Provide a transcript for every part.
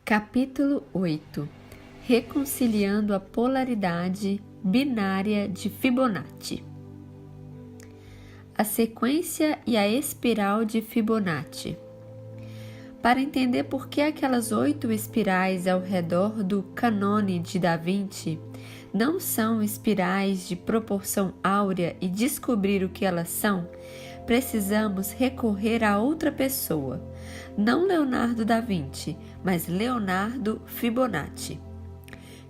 Capítulo 8. Reconciliando a polaridade binária de Fibonacci. A sequência e a espiral de Fibonacci. Para entender por que aquelas 8 espirais ao redor do cânone de Da Vinci não são espirais de proporção áurea e descobrir o que elas são, precisamos recorrer a outra pessoa, não Leonardo da Vinci, mas Leonardo Fibonacci.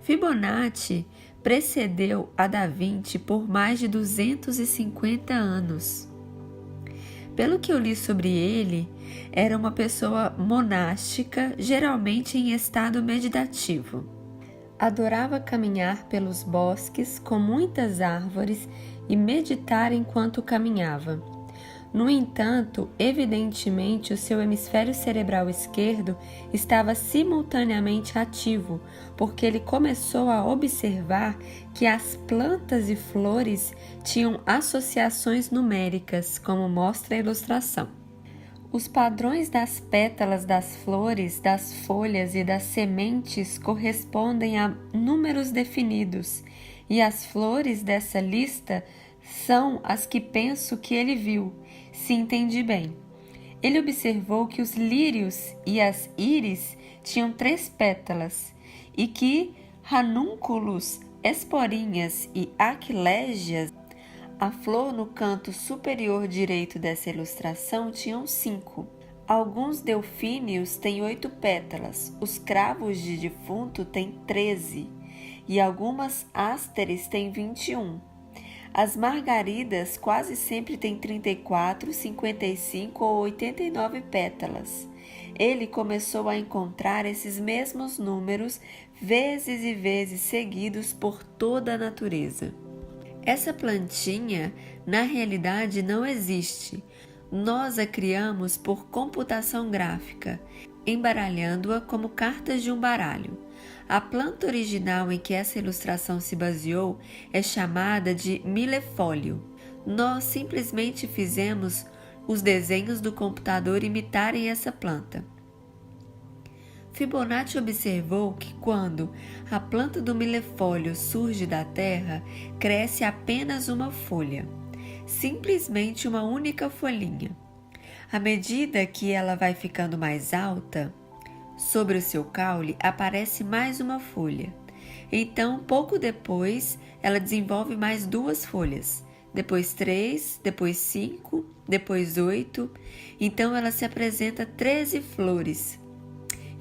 Fibonacci precedeu a Da Vinci por mais de 250 anos. Pelo que eu li sobre ele, era uma pessoa monástica, geralmente em estado meditativo. Adorava caminhar pelos bosques com muitas árvores e meditar enquanto caminhava. No entanto, evidentemente, o seu hemisfério cerebral esquerdo estava simultaneamente ativo, porque ele começou a observar que as plantas e flores tinham associações numéricas, como mostra a ilustração. Os padrões das pétalas das flores, das folhas e das sementes correspondem a números definidos, e as flores dessa lista são as que penso que ele viu, se entendi bem. Ele observou que os lírios e as íris tinham 3 pétalas e que ranúnculos, esporinhas e aquilégias, a flor no canto superior direito dessa ilustração, tinham 5. Alguns delfínios têm 8 pétalas, os cravos de defunto têm 13 e algumas ásteres têm 21. As margaridas quase sempre têm 34, 55 ou 89 pétalas. Ele começou a encontrar esses mesmos números vezes e vezes seguidos por toda a natureza. Essa plantinha, na realidade, não existe. Nós a criamos por computação gráfica, embaralhando-a como cartas de um baralho. A planta original em que essa ilustração se baseou é chamada de milefólio. Nós simplesmente fizemos os desenhos do computador imitarem essa planta. Fibonacci observou que quando a planta do milefólio surge da terra, cresce apenas uma folha, simplesmente uma única folhinha. À medida que ela vai ficando mais alta, sobre o seu caule aparece mais uma folha. Então, pouco depois, ela desenvolve mais 2 folhas, depois 3, depois 5, depois 8. Então, ela se apresenta 13 flores.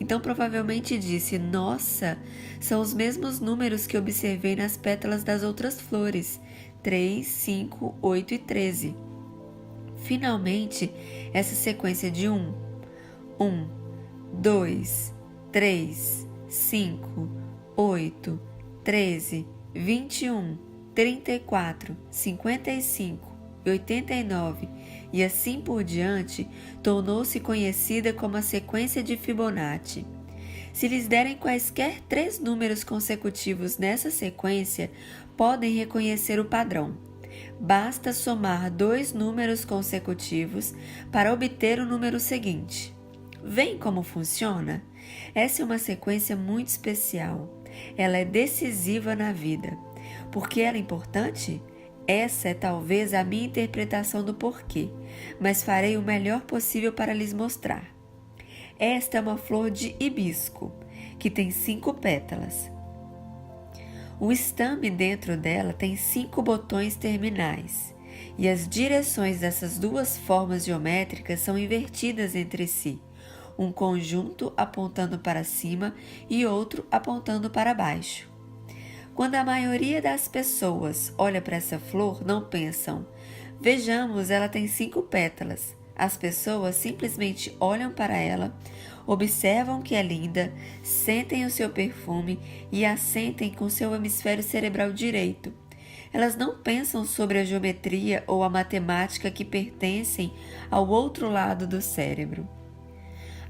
Então, provavelmente disse: nossa, são os mesmos números que observei nas pétalas das outras flores, 3, 5, 8 e 13. Finalmente, essa sequência de 1, 2, 3, 5, 8, 13, 21, 34, 55 e 89 e assim por diante, tornou-se conhecida como a sequência de Fibonacci. Se lhes derem quaisquer 3 números consecutivos nessa sequência, podem reconhecer o padrão. Basta somar 2 números consecutivos para obter o número seguinte. Veem como funciona? Essa é uma sequência muito especial. Ela é decisiva na vida. Por que ela é importante? Essa é talvez a minha interpretação do porquê, mas farei o melhor possível para lhes mostrar. Esta é uma flor de hibisco, que tem 5 pétalas. O estame dentro dela tem 5 botões terminais, e as direções dessas 2 formas geométricas são invertidas entre si, um conjunto apontando para cima e outro apontando para baixo. Quando a maioria das pessoas olha para essa flor, não pensam: vejamos, ela tem 5 pétalas. As pessoas simplesmente olham para ela, observam que é linda, sentem o seu perfume e a sentem com seu hemisfério cerebral direito. Elas não pensam sobre a geometria ou a matemática que pertencem ao outro lado do cérebro.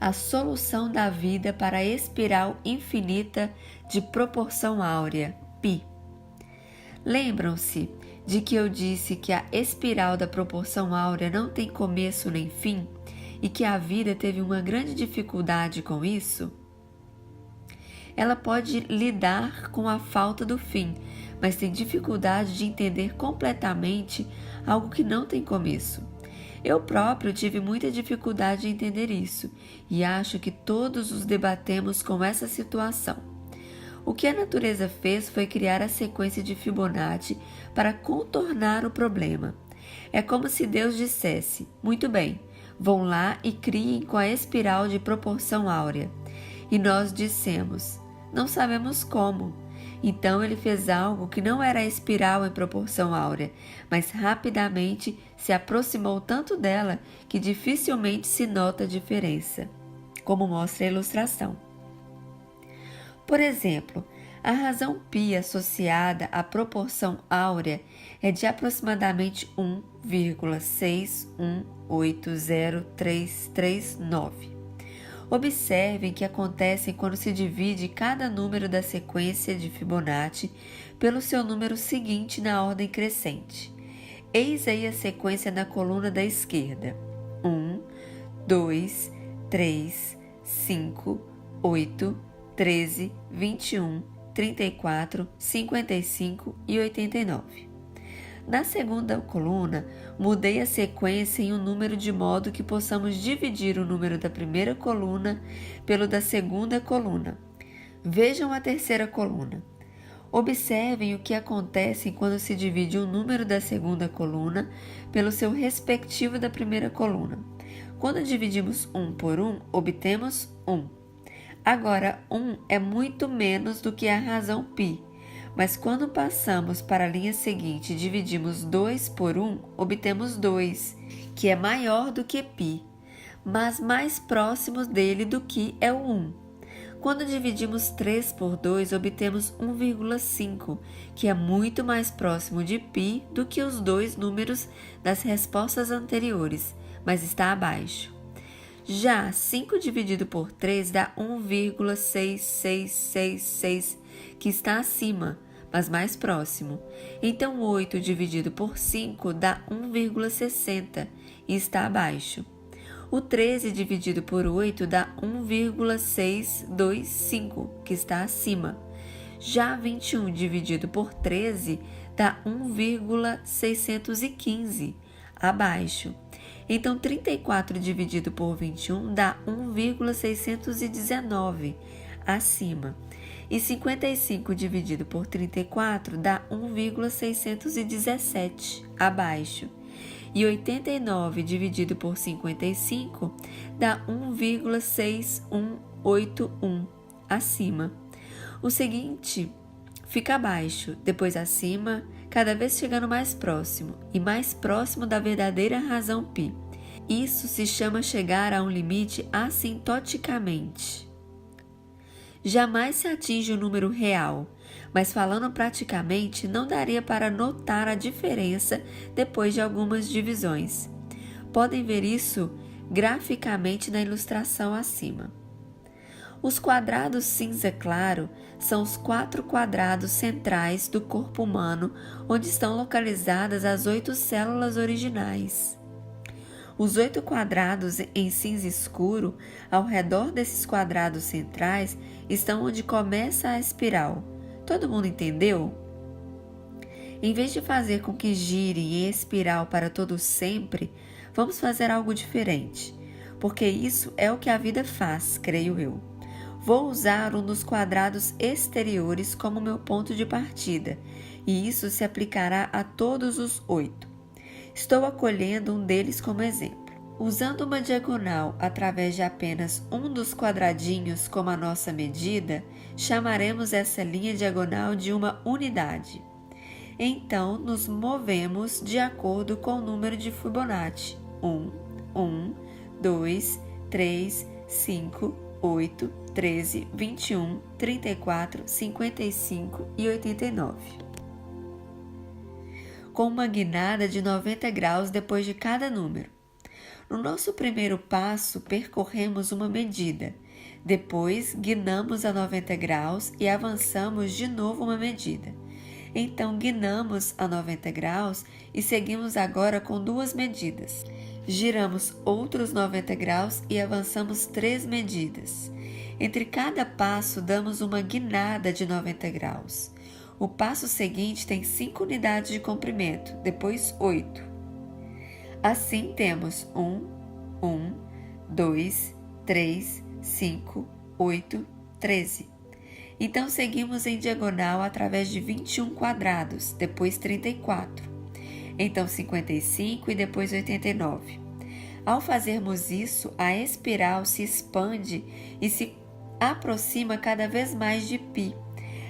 A solução da vida para a espiral infinita de proporção áurea, π. Lembram-se de que eu disse que a espiral da proporção áurea não tem começo nem fim e que a vida teve uma grande dificuldade com isso? Ela pode lidar com a falta do fim, mas tem dificuldade de entender completamente algo que não tem começo. Eu próprio tive muita dificuldade em entender isso, e acho que todos os debatemos com essa situação. O que a natureza fez foi criar a sequência de Fibonacci para contornar o problema. É como se Deus dissesse: muito bem, vão lá e criem com a espiral de proporção áurea. E nós dissemos: não sabemos como. Então ele fez algo que não era a espiral em proporção áurea, mas rapidamente se aproximou tanto dela que dificilmente se nota a diferença, como mostra a ilustração. Por exemplo, a razão π associada à proporção áurea é de aproximadamente 1,6180339. Observem que acontecem quando se divide cada número da sequência de Fibonacci pelo seu número seguinte na ordem crescente. Eis aí a sequência na coluna da esquerda: 1, 2, 3, 5, 8, 13, 21, 34, 55 e 89. Na segunda coluna, mudei a sequência em um número de modo que possamos dividir o número da primeira coluna pelo da segunda coluna. Vejam a terceira coluna. Observem o que acontece quando se divide o número da segunda coluna pelo seu respectivo da primeira coluna. Quando dividimos 1 por 1, obtemos 1. Agora, 1 é muito menos do que a razão π. Mas quando passamos para a linha seguinte e dividimos 2 por 1, obtemos 2, que é maior do que π, mas mais próximo dele do que é o 1. Quando dividimos 3 por 2, obtemos 1,5, que é muito mais próximo de π do que os dois números das respostas anteriores, mas está abaixo. Já 5 dividido por 3 dá 1,6666, que está acima, mas mais próximo. Então 8 dividido por 5 dá 1,60 e está abaixo. O 13 dividido por 8 dá 1,625, que está acima. Já 21 dividido por 13 dá 1,615, abaixo. Então 34 dividido por 21 dá 1,619, acima. E 55 dividido por 34 dá 1,617, abaixo. E 89 dividido por 55 dá 1,6181, acima. O seguinte fica abaixo, depois acima, cada vez chegando mais próximo, e mais próximo da verdadeira razão π. Isso se chama chegar a um limite assintoticamente. Jamais se atinge o número real, mas falando praticamente, não daria para notar a diferença depois de algumas divisões. Podem ver isso graficamente na ilustração acima. Os quadrados cinza claro são os 4 quadrados centrais do corpo humano, onde estão localizadas as 8 células originais. Os 8 quadrados em cinza escuro, ao redor desses quadrados centrais, estão onde começa a espiral. Todo mundo entendeu? Em vez de fazer com que gire em espiral para todo sempre, vamos fazer algo diferente, porque isso é o que a vida faz, creio eu. Vou usar um dos quadrados exteriores como meu ponto de partida, e isso se aplicará a todos os 8. Estou acolhendo um deles como exemplo. Usando uma diagonal através de apenas um dos quadradinhos como a nossa medida, chamaremos essa linha diagonal de uma unidade. Então, nos movemos de acordo com o número de Fibonacci: 1, 2, 3, 5, 8, 13, 21, 34, 55 e 89. Com uma guinada de 90 graus depois de cada número. No nosso primeiro passo, percorremos uma medida. Depois, guinamos a 90 graus e avançamos de novo uma medida. Então, guinamos a 90 graus e seguimos agora com 2 medidas. Giramos outros 90 graus e avançamos 3 medidas. Entre cada passo, damos uma guinada de 90 graus. O passo seguinte tem 5 unidades de comprimento, depois 8. Assim, temos 1, 2, 3, 5, 8, 13. Então, seguimos em diagonal através de 21 quadrados, depois 34. Então, 55 e depois 89. Ao fazermos isso, a espiral se expande e se aproxima cada vez mais de π.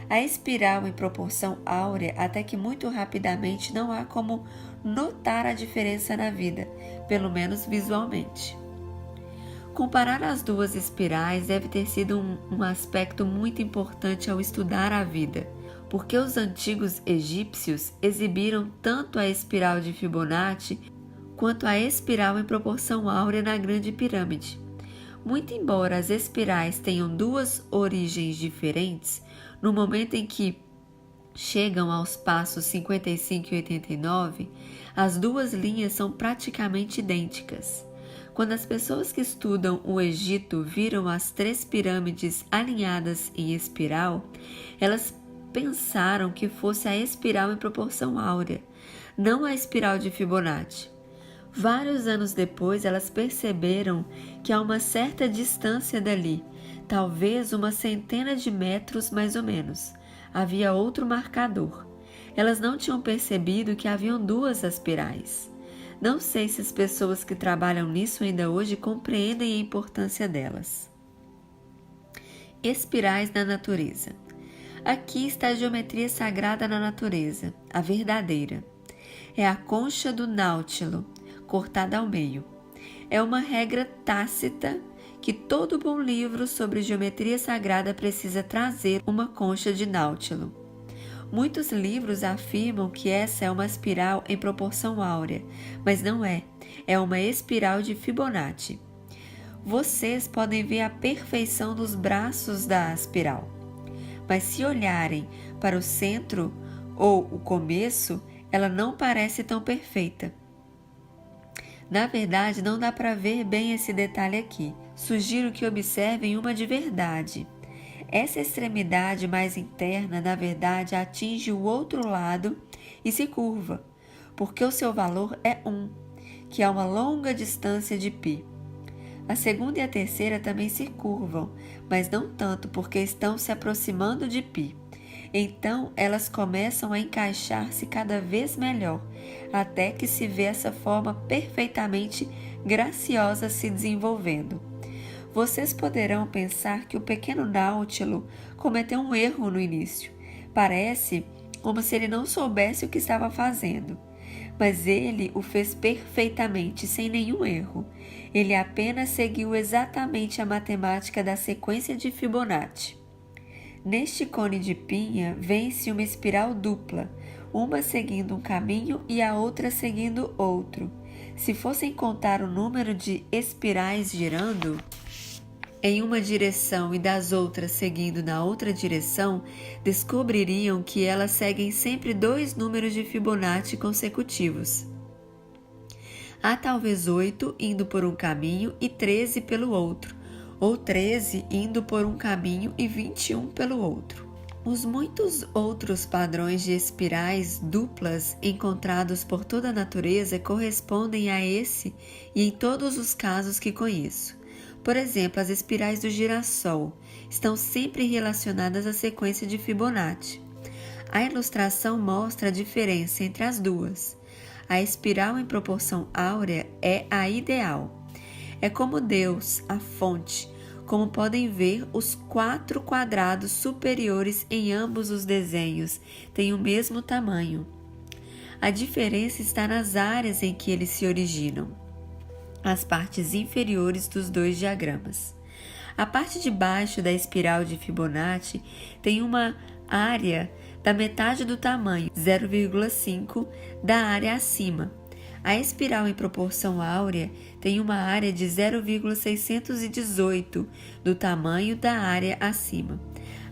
A espiral em proporção áurea, até que muito rapidamente não há como notar a diferença na vida, pelo menos visualmente. Comparar as duas espirais deve ter sido um aspecto muito importante ao estudar a vida, porque os antigos egípcios exibiram tanto a espiral de Fibonacci quanto a espiral em proporção áurea na Grande Pirâmide. Muito embora as espirais tenham duas origens diferentes, no momento em que chegam aos passos 55 e 89, as duas linhas são praticamente idênticas. Quando as pessoas que estudam o Egito viram as 3 pirâmides alinhadas em espiral, elas pensaram que fosse a espiral em proporção áurea, não a espiral de Fibonacci. Vários anos depois, elas perceberam que a uma certa distância dali, talvez uma centena de metros mais ou menos, havia outro marcador. Elas não tinham percebido que haviam 2 espirais. Não sei se as pessoas que trabalham nisso ainda hoje compreendem a importância delas. Espirais na natureza. Aqui está a geometria sagrada na natureza, a verdadeira. É a concha do Náutilo, cortada ao meio. É uma regra tácita que todo bom livro sobre geometria sagrada precisa trazer uma concha de Náutilo. Muitos livros afirmam que essa é uma espiral em proporção áurea, mas não é. É uma espiral de Fibonacci. Vocês podem ver a perfeição dos braços da espiral, mas se olharem para o centro ou o começo, ela não parece tão perfeita. Na verdade, não dá para ver bem esse detalhe aqui. Sugiro que observem uma de verdade. Essa extremidade mais interna, na verdade, atinge o outro lado e se curva, porque o seu valor é 1, que é uma longa distância de π. A segunda e a terceira também se curvam, mas não tanto porque estão se aproximando de π. Então, elas começam a encaixar-se cada vez melhor, até que se vê essa forma perfeitamente graciosa se desenvolvendo. Vocês poderão pensar que o pequeno Náutilo cometeu um erro no início. Parece como se ele não soubesse o que estava fazendo. Mas ele o fez perfeitamente, sem nenhum erro. Ele apenas seguiu exatamente a matemática da sequência de Fibonacci. Neste cone de pinha, vê-se uma espiral dupla, uma seguindo um caminho e a outra seguindo outro. Se fossem contar o número de espirais girando em uma direção e das outras seguindo na outra direção, descobririam que elas seguem sempre 2 números de Fibonacci consecutivos. Há talvez 8 indo por um caminho e 13 pelo outro, ou 13 indo por um caminho e 21 pelo outro. Os muitos outros padrões de espirais duplas encontrados por toda a natureza correspondem a esse e em todos os casos que conheço. Por exemplo, as espirais do girassol estão sempre relacionadas à sequência de Fibonacci. A ilustração mostra a diferença entre as duas. A espiral em proporção áurea é a ideal. É como Deus, a fonte. Como podem ver, os 4 quadrados superiores em ambos os desenhos têm o mesmo tamanho. A diferença está nas áreas em que eles se originam, as partes inferiores dos 2 diagramas. A parte de baixo da espiral de Fibonacci tem uma área da metade do tamanho, 0,5, da área acima. A espiral em proporção áurea tem uma área de 0,618 do tamanho da área acima.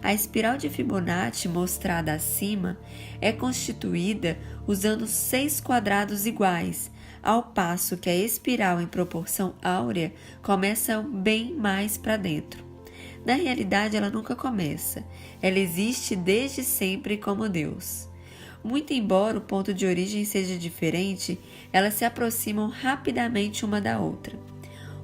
A espiral de Fibonacci mostrada acima é constituída usando 6 quadrados iguais, ao passo que a espiral em proporção áurea começa bem mais para dentro. Na realidade, ela nunca começa. Ela existe desde sempre como Deus. Muito embora o ponto de origem seja diferente, elas se aproximam rapidamente uma da outra.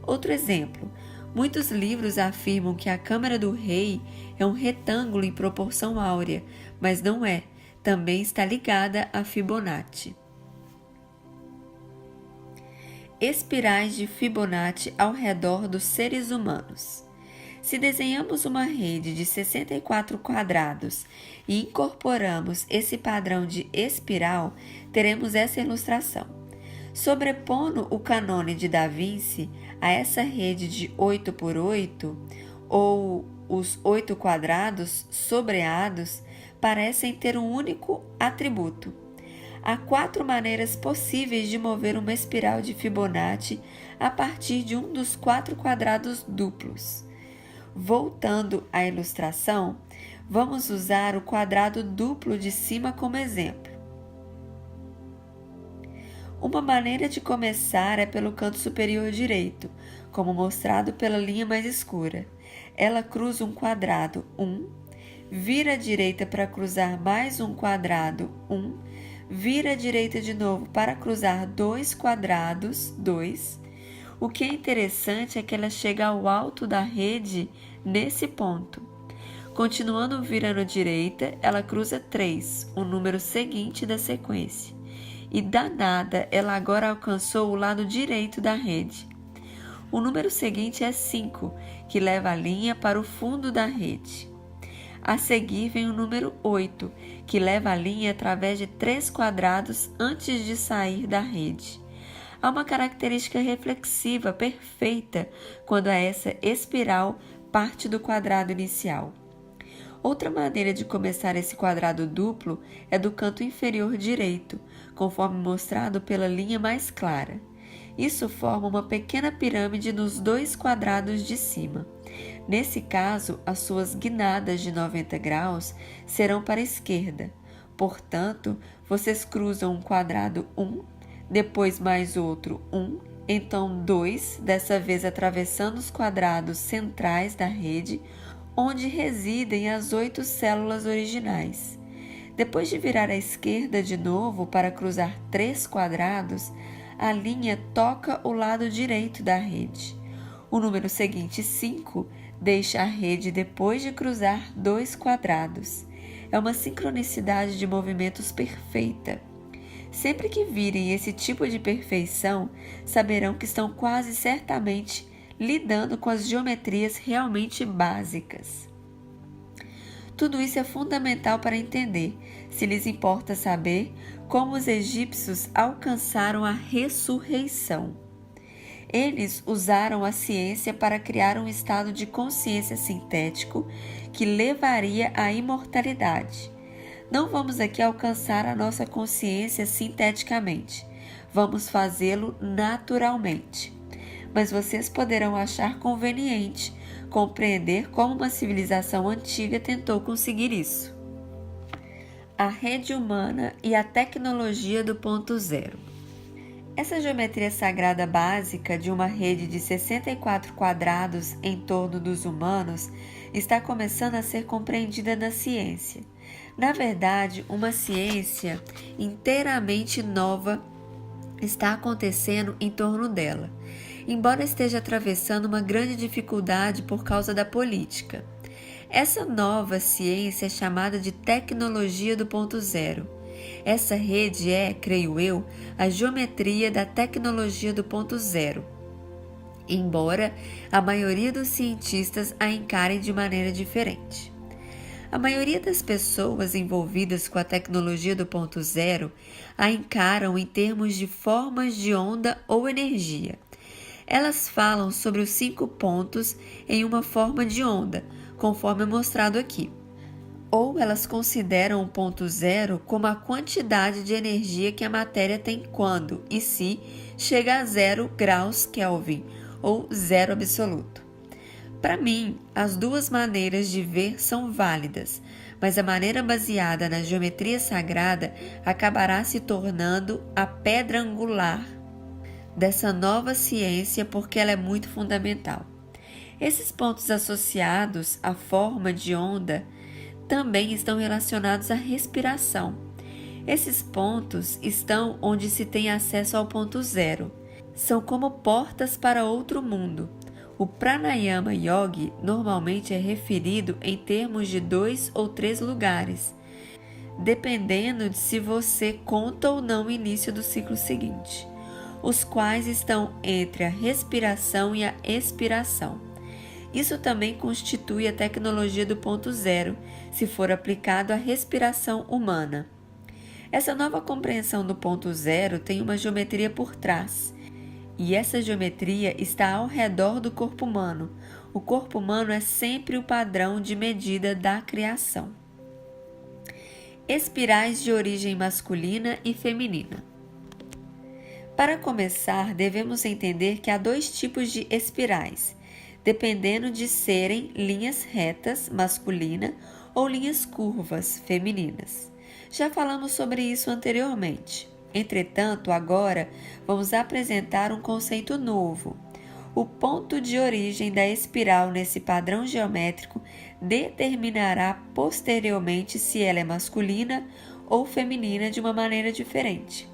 Outro exemplo, muitos livros afirmam que a câmara do rei é um retângulo em proporção áurea, mas não é. Também está ligada a Fibonacci. Espirais de Fibonacci ao redor dos seres humanos. Se desenhamos uma rede de 64 quadrados e incorporamos esse padrão de espiral, teremos essa ilustração. Sobrepondo o cânone de Da Vinci a essa rede de 8 por 8, ou os 8 quadrados sobreados, parecem ter um único atributo. Há 4 maneiras possíveis de mover uma espiral de Fibonacci a partir de um dos 4 quadrados duplos. Voltando à ilustração, vamos usar o quadrado duplo de cima como exemplo. Uma maneira de começar é pelo canto superior direito, como mostrado pela linha mais escura. Ela cruza um quadrado 1, vira à direita para cruzar mais um quadrado 1, vira à direita de novo para cruzar 2 quadrados 2. O que é interessante é que ela chega ao alto da rede nesse ponto. Continuando virando à direita, ela cruza 3, o número seguinte da sequência. E danada, ela agora alcançou o lado direito da rede. O número seguinte é 5, que leva a linha para o fundo da rede. A seguir vem o número 8, que leva a linha através de 3 quadrados antes de sair da rede. Há uma característica reflexiva perfeita quando essa espiral parte do quadrado inicial. Outra maneira de começar esse quadrado duplo é do canto inferior direito, conforme mostrado pela linha mais clara. Isso forma uma pequena pirâmide nos 2 quadrados de cima. Nesse caso, as suas guinadas de 90 graus serão para a esquerda. Portanto, vocês cruzam um quadrado 1, depois mais outro 1, então 2, dessa vez atravessando os quadrados centrais da rede, onde residem as 8 células originais. Depois de virar à esquerda de novo para cruzar 3 quadrados, a linha toca o lado direito da rede. O número seguinte, 5, deixa a rede depois de cruzar 2 quadrados. É uma sincronicidade de movimentos perfeita. Sempre que virem esse tipo de perfeição, saberão que estão quase certamente lidando com as geometrias realmente básicas. Tudo isso é fundamental para entender, se lhes importa saber, como os egípcios alcançaram a ressurreição. Eles usaram a ciência para criar um estado de consciência sintético que levaria à imortalidade. Não vamos aqui alcançar a nossa consciência sinteticamente, vamos fazê-lo naturalmente. Mas vocês poderão achar conveniente compreender como uma civilização antiga tentou conseguir isso. A rede humana e a tecnologia do ponto zero. Essa geometria sagrada básica de uma rede de 64 quadrados em torno dos humanos está começando a ser compreendida na ciência. Na verdade, uma ciência inteiramente nova está acontecendo em torno dela, embora esteja atravessando uma grande dificuldade por causa da política. Essa nova ciência é chamada de tecnologia do ponto zero. Essa rede é, creio eu, a geometria da tecnologia do ponto zero, embora a maioria dos cientistas a encarem de maneira diferente. A maioria das pessoas envolvidas com a tecnologia do ponto zero a encaram em termos de formas de onda ou energia. Elas falam sobre os 5 pontos em uma forma de onda, conforme é mostrado aqui. Ou elas consideram o ponto zero como a quantidade de energia que a matéria tem quando e se chega a 0 graus Kelvin, ou zero absoluto. Para mim, as duas maneiras de ver são válidas, mas a maneira baseada na geometria sagrada acabará se tornando a pedra angular dessa nova ciência porque ela é muito fundamental. Esses pontos associados à forma de onda também estão relacionados à respiração. Esses pontos estão onde se tem acesso ao ponto zero. São como portas para outro mundo. O Pranayama Yogi normalmente é referido em termos de 2 ou 3 lugares, dependendo de se você conta ou não o início do ciclo seguinte, os quais estão entre a respiração e a expiração. Isso também constitui a tecnologia do ponto zero, se for aplicado à respiração humana. Essa nova compreensão do ponto zero tem uma geometria por trás, e essa geometria está ao redor do corpo humano. O corpo humano é sempre o padrão de medida da criação. Espirais de origem masculina e feminina. Para começar, devemos entender que há 2 tipos de espirais, dependendo de serem linhas retas, masculina, ou linhas curvas, femininas. Já falamos sobre isso anteriormente. Entretanto, agora vamos apresentar um conceito novo. O ponto de origem da espiral nesse padrão geométrico determinará posteriormente se ela é masculina ou feminina de uma maneira diferente.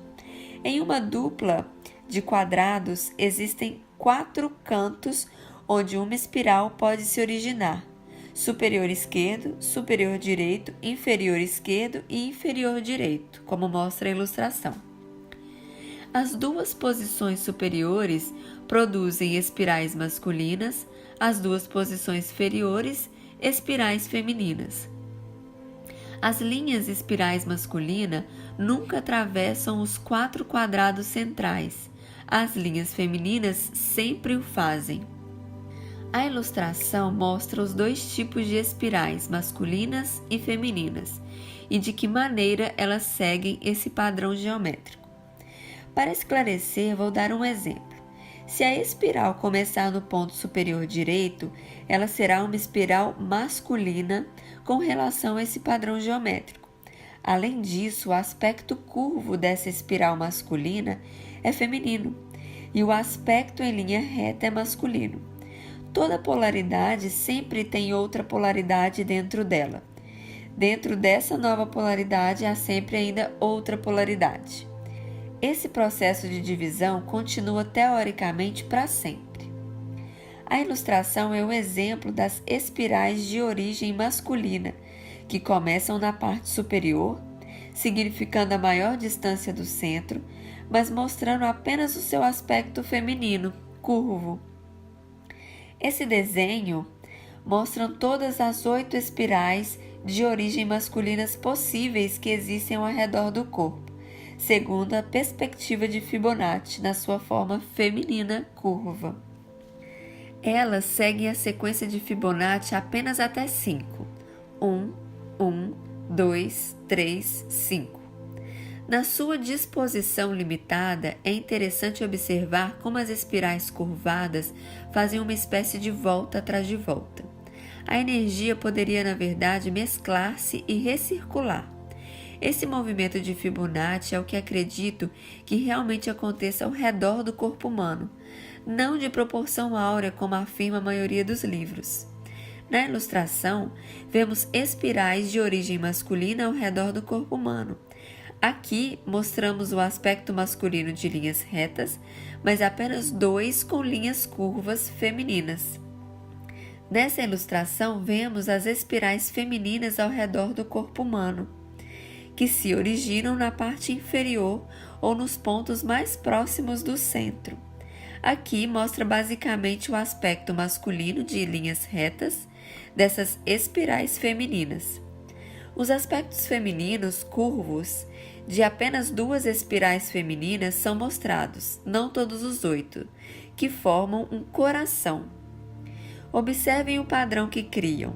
Em uma dupla de quadrados existem 4 cantos onde uma espiral pode se originar: superior esquerdo, superior direito, inferior esquerdo e inferior direito, como mostra a ilustração. As 2 posições superiores produzem espirais masculinas, as 2 posições inferiores, espirais femininas. As linhas espirais masculina nunca atravessam os 4 quadrados centrais. As linhas femininas sempre o fazem. A ilustração mostra os 2 tipos de espirais, masculinas e femininas, e de que maneira elas seguem esse padrão geométrico. Para esclarecer, vou dar um exemplo. Se a espiral começar no ponto superior direito, ela será uma espiral masculina com relação a esse padrão geométrico. Além disso, o aspecto curvo dessa espiral masculina é feminino e o aspecto em linha reta é masculino. Toda polaridade sempre tem outra polaridade dentro dela. Dentro dessa nova polaridade há sempre ainda outra polaridade. Esse processo de divisão continua teoricamente para sempre. A ilustração é um exemplo das espirais de origem masculina, que começam na parte superior, significando a maior distância do centro, mas mostrando apenas o seu aspecto feminino, curvo. Esse desenho mostra todas as 8 espirais de origem masculinas possíveis que existem ao redor do corpo, segundo a perspectiva de Fibonacci na sua forma feminina curva. Elas seguem a sequência de Fibonacci apenas até 5. 1, 1, 2, 3, 5. Na sua disposição limitada, é interessante observar como as espirais curvadas fazem uma espécie de volta atrás de volta. A energia poderia, na verdade, mesclar-se e recircular. Esse movimento de Fibonacci é o que acredito que realmente aconteça ao redor do corpo humano, não de proporção áurea como afirma a maioria dos livros. Na ilustração, vemos espirais de origem masculina ao redor do corpo humano. Aqui mostramos o aspecto masculino de linhas retas, mas apenas 2 com linhas curvas femininas. Nessa ilustração, vemos as espirais femininas ao redor do corpo humano, que se originam na parte inferior ou nos pontos mais próximos do centro. Aqui mostra basicamente o aspecto masculino de linhas retas dessas espirais femininas. Os aspectos femininos curvos de apenas 2 espirais femininas são mostrados, não todos os 8, que formam um coração. Observem o padrão que criam.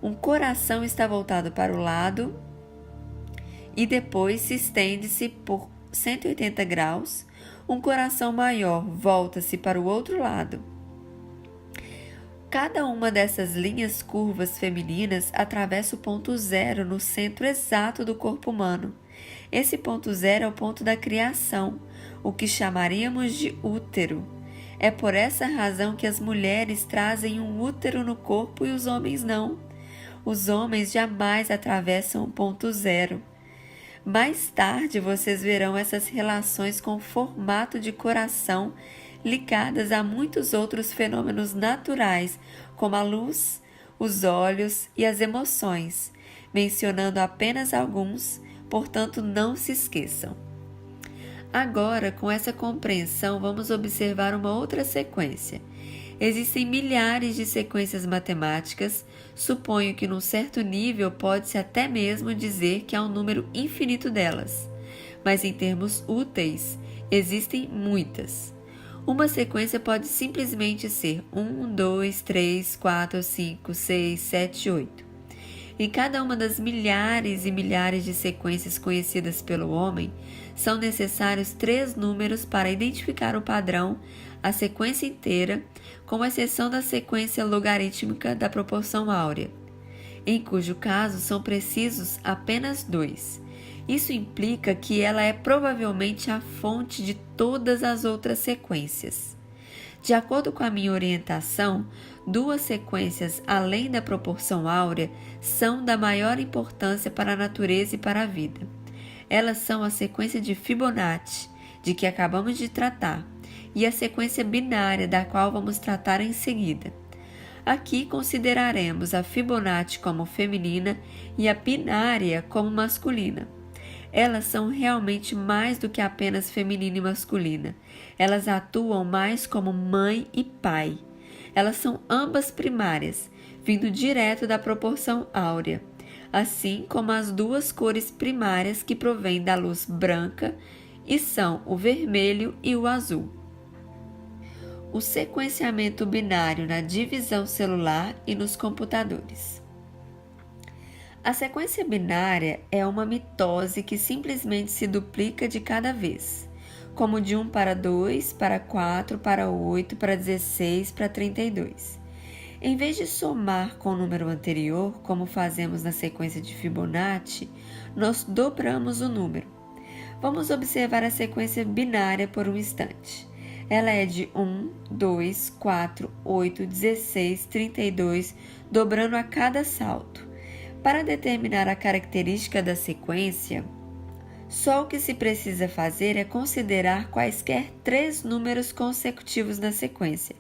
Um coração está voltado para o lado e depois se estende-se por 180 graus, um coração maior volta-se para o outro lado. Cada uma dessas linhas curvas femininas atravessa o ponto zero no centro exato do corpo humano. Esse ponto zero é o ponto da criação, o que chamaríamos de útero. É por essa razão que as mulheres trazem um útero no corpo e os homens não. Os homens jamais atravessam o ponto zero. Mais tarde vocês verão essas relações com formato de coração ligadas a muitos outros fenômenos naturais, como a luz, os olhos e as emoções, mencionando apenas alguns, portanto não se esqueçam. Agora, com essa compreensão, vamos observar uma outra sequência. Existem milhares de sequências matemáticas, suponho que num certo nível pode-se até mesmo dizer que há um número infinito delas, mas em termos úteis, existem muitas. Uma sequência pode simplesmente ser 1, 2, 3, 4, 5, 6, 7, 8. Em cada uma das milhares e milhares de sequências conhecidas pelo homem, são necessários 3 números para identificar o padrão, a sequência inteira, com exceção da sequência logarítmica da proporção áurea, em cujo caso são precisos apenas 2. Isso implica que ela é provavelmente a fonte de todas as outras sequências. De acordo com a minha orientação, 2 sequências além da proporção áurea são da maior importância para a natureza e para a vida. Elas são a sequência de Fibonacci, de que acabamos de tratar, e a sequência binária, da qual vamos tratar em seguida. Aqui consideraremos a Fibonacci como feminina e a binária como masculina. Elas são realmente mais do que apenas feminina e masculina. Elas atuam mais como mãe e pai. Elas são ambas primárias, vindo direto da proporção áurea, assim como as 2 cores primárias que provêm da luz branca e são o vermelho e o azul. O sequenciamento binário na divisão celular e nos computadores. A sequência binária é uma mitose que simplesmente se duplica de cada vez, como de 1 para 2, para 4, para 8, para 16, para 32. Em vez de somar com o número anterior, como fazemos na sequência de Fibonacci, nós dobramos o número. Vamos observar a sequência binária por um instante. Ela é de 1, 2, 4, 8, 16, 32, dobrando a cada salto. Para determinar a característica da sequência, só o que se precisa fazer é considerar quaisquer 3 números consecutivos na sequência,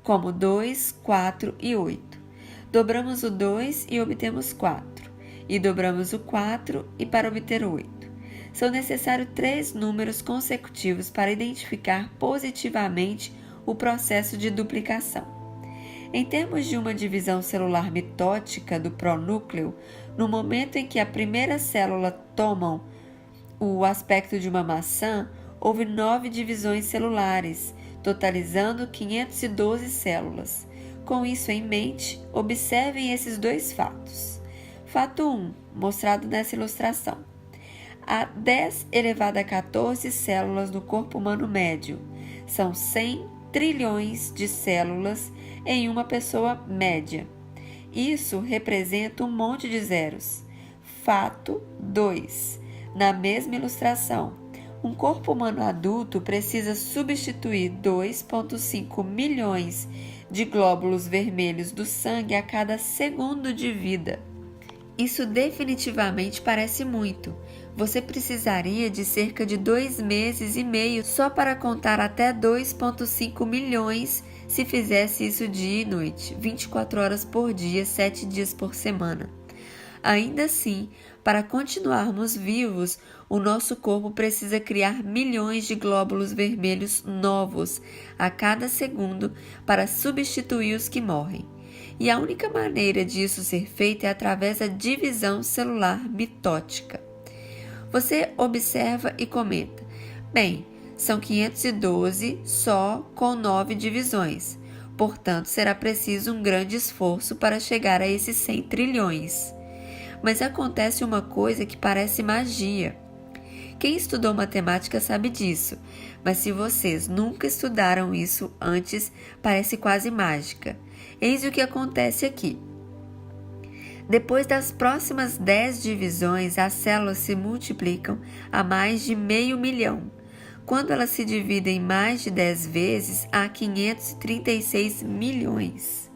como 2, 4 e 8. Dobramos o 2 e obtemos 4, e dobramos o 4 e para obter 8. São necessários 3 números consecutivos para identificar positivamente o processo de duplicação. Em termos de uma divisão celular mitótica do pronúcleo, no momento em que a primeira célula toma o aspecto de uma maçã, houve 9 divisões celulares, totalizando 512 células. Com isso em mente, observem esses 2 fatos. Fato 1, mostrado nessa ilustração. Há 10 elevado a 14 células no corpo humano médio. São 100 trilhões de células em uma pessoa média. Isso representa um monte de zeros. Fato 2. Na mesma ilustração, um corpo humano adulto precisa substituir 2,5 milhões de glóbulos vermelhos do sangue a cada segundo de vida. Isso definitivamente parece muito. Você precisaria de cerca de 2 meses e meio só para contar até 2,5 milhões se fizesse isso dia e noite, 24 horas por dia, 7 dias por semana. Ainda assim, para continuarmos vivos, o nosso corpo precisa criar milhões de glóbulos vermelhos novos a cada segundo para substituir os que morrem. E a única maneira disso ser feita é através da divisão celular mitótica. Você observa e comenta: bem, são 512 só com 9 divisões, portanto será preciso um grande esforço para chegar a esses 100 trilhões. Mas acontece uma coisa que parece magia. Quem estudou matemática sabe disso, mas se vocês nunca estudaram isso antes, parece quase mágica. Eis o que acontece aqui. Depois das próximas 10 divisões, as células se multiplicam a mais de 500 mil. Quando elas se dividem mais de 10 vezes, há 536 milhões.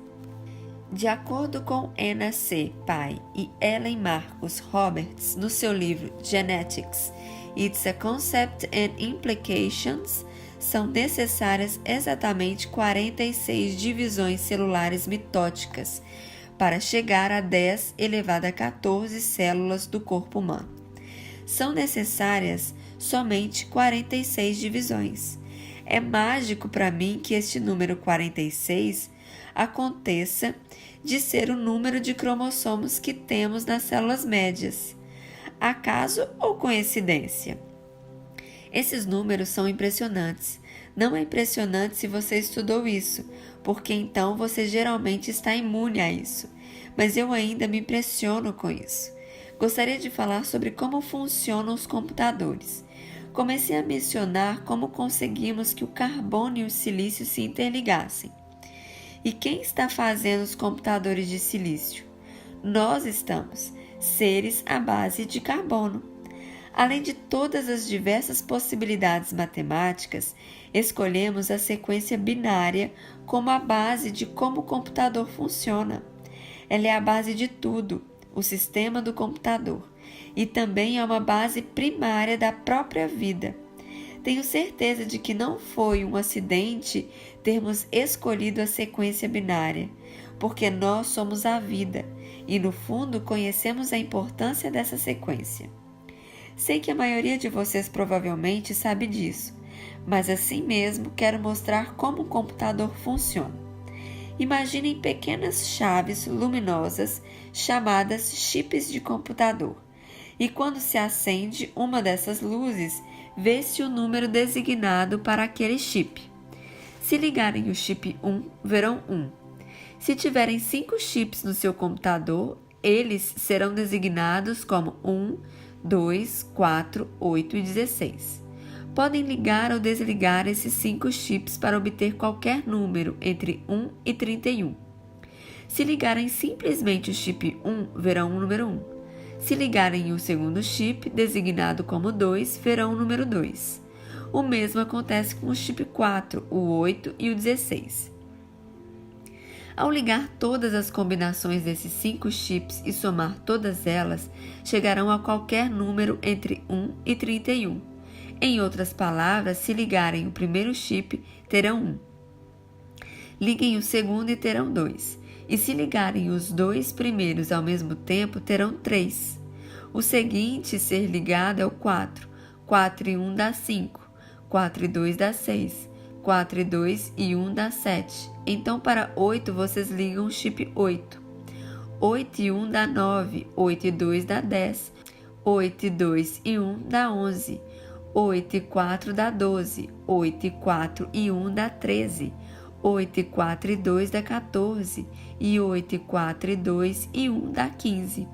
De acordo com Anna C. Pai e Ellen Marcus Roberts, no seu livro Genetics, It's a Concept and Implications, são necessárias exatamente 46 divisões celulares mitóticas para chegar a 10 elevado a 14 células do corpo humano. São necessárias somente 46 divisões. É mágico para mim que este número 46 aconteça de ser o número de cromossomos que temos nas células médias. Acaso ou coincidência? Esses números são impressionantes. Não é impressionante se você estudou isso, porque então você geralmente está imune a isso. Mas eu ainda me impressiono com isso. Gostaria de falar sobre como funcionam os computadores. Comecei a mencionar como conseguimos que o carbono e o silício se interligassem. E quem está fazendo os computadores de silício? Nós estamos, seres à base de carbono. Além de todas as diversas possibilidades matemáticas, escolhemos a sequência binária como a base de como o computador funciona. Ela é a base de tudo, o sistema do computador, e também é uma base primária da própria vida. Tenho certeza de que não foi um acidente termos escolhido a sequência binária, porque nós somos a vida e, no fundo, conhecemos a importância dessa sequência. Sei que a maioria de vocês provavelmente sabe disso, mas assim mesmo quero mostrar como um computador funciona. Imaginem pequenas chaves luminosas chamadas chips de computador, e quando se acende uma dessas luzes, vê-se o número designado para aquele chip. Se ligarem o chip 1, verão 1. Se tiverem 5 chips no seu computador, eles serão designados como 1, 2, 4, 8 e 16. Podem ligar ou desligar esses 5 chips para obter qualquer número entre 1 e 31. Se ligarem simplesmente o chip 1, verão o número 1. Se ligarem o segundo chip, designado como 2, verão o número 2. O mesmo acontece com o chip 4, o 8 e o 16. Ao ligar todas as combinações desses 5 chips e somar todas elas, chegarão a qualquer número entre 1 e 31. Em outras palavras, se ligarem o primeiro chip, terão 1. Liguem o segundo e terão 2. E se ligarem os 2 primeiros ao mesmo tempo, terão 3. O seguinte a ser ligado é o 4. 4 e 1 dá 5. 4 e 2 dá 6. 4 e 2 e 1 dá 7. Então, para 8, vocês ligam o chip 8. 8 e 1 dá 9. 8 e 2 dá 10. 8 e 2 e 1 dá 11. 8 e 4 dá 12. 8 e 4 e 1 dá 13. 8 e 4 e 2 dá 14. E 8 e 4 e 2 e 1 dá 15.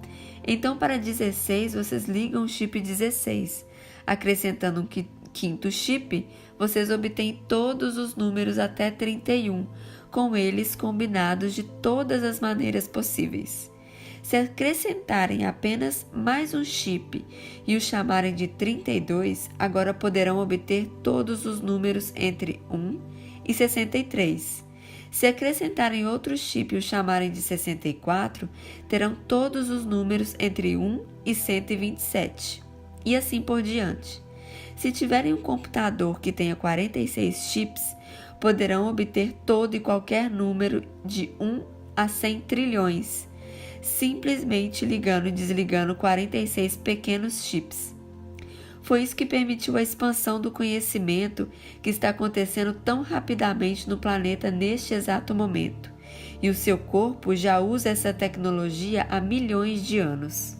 Então, para 16, vocês ligam o chip 16. Acrescentando um quinto chip, vocês obtêm todos os números até 31, com eles combinados de todas as maneiras possíveis. Se acrescentarem apenas mais um chip e o chamarem de 32, agora poderão obter todos os números entre 1 e 63. Se acrescentarem outro chip e o chamarem de 64, terão todos os números entre 1 e 127, e assim por diante. Se tiverem um computador que tenha 46 chips, poderão obter todo e qualquer número de 1 a 100 trilhões, simplesmente ligando e desligando 46 pequenos chips. Foi isso que permitiu a expansão do conhecimento que está acontecendo tão rapidamente no planeta neste exato momento, e o seu corpo já usa essa tecnologia há milhões de anos.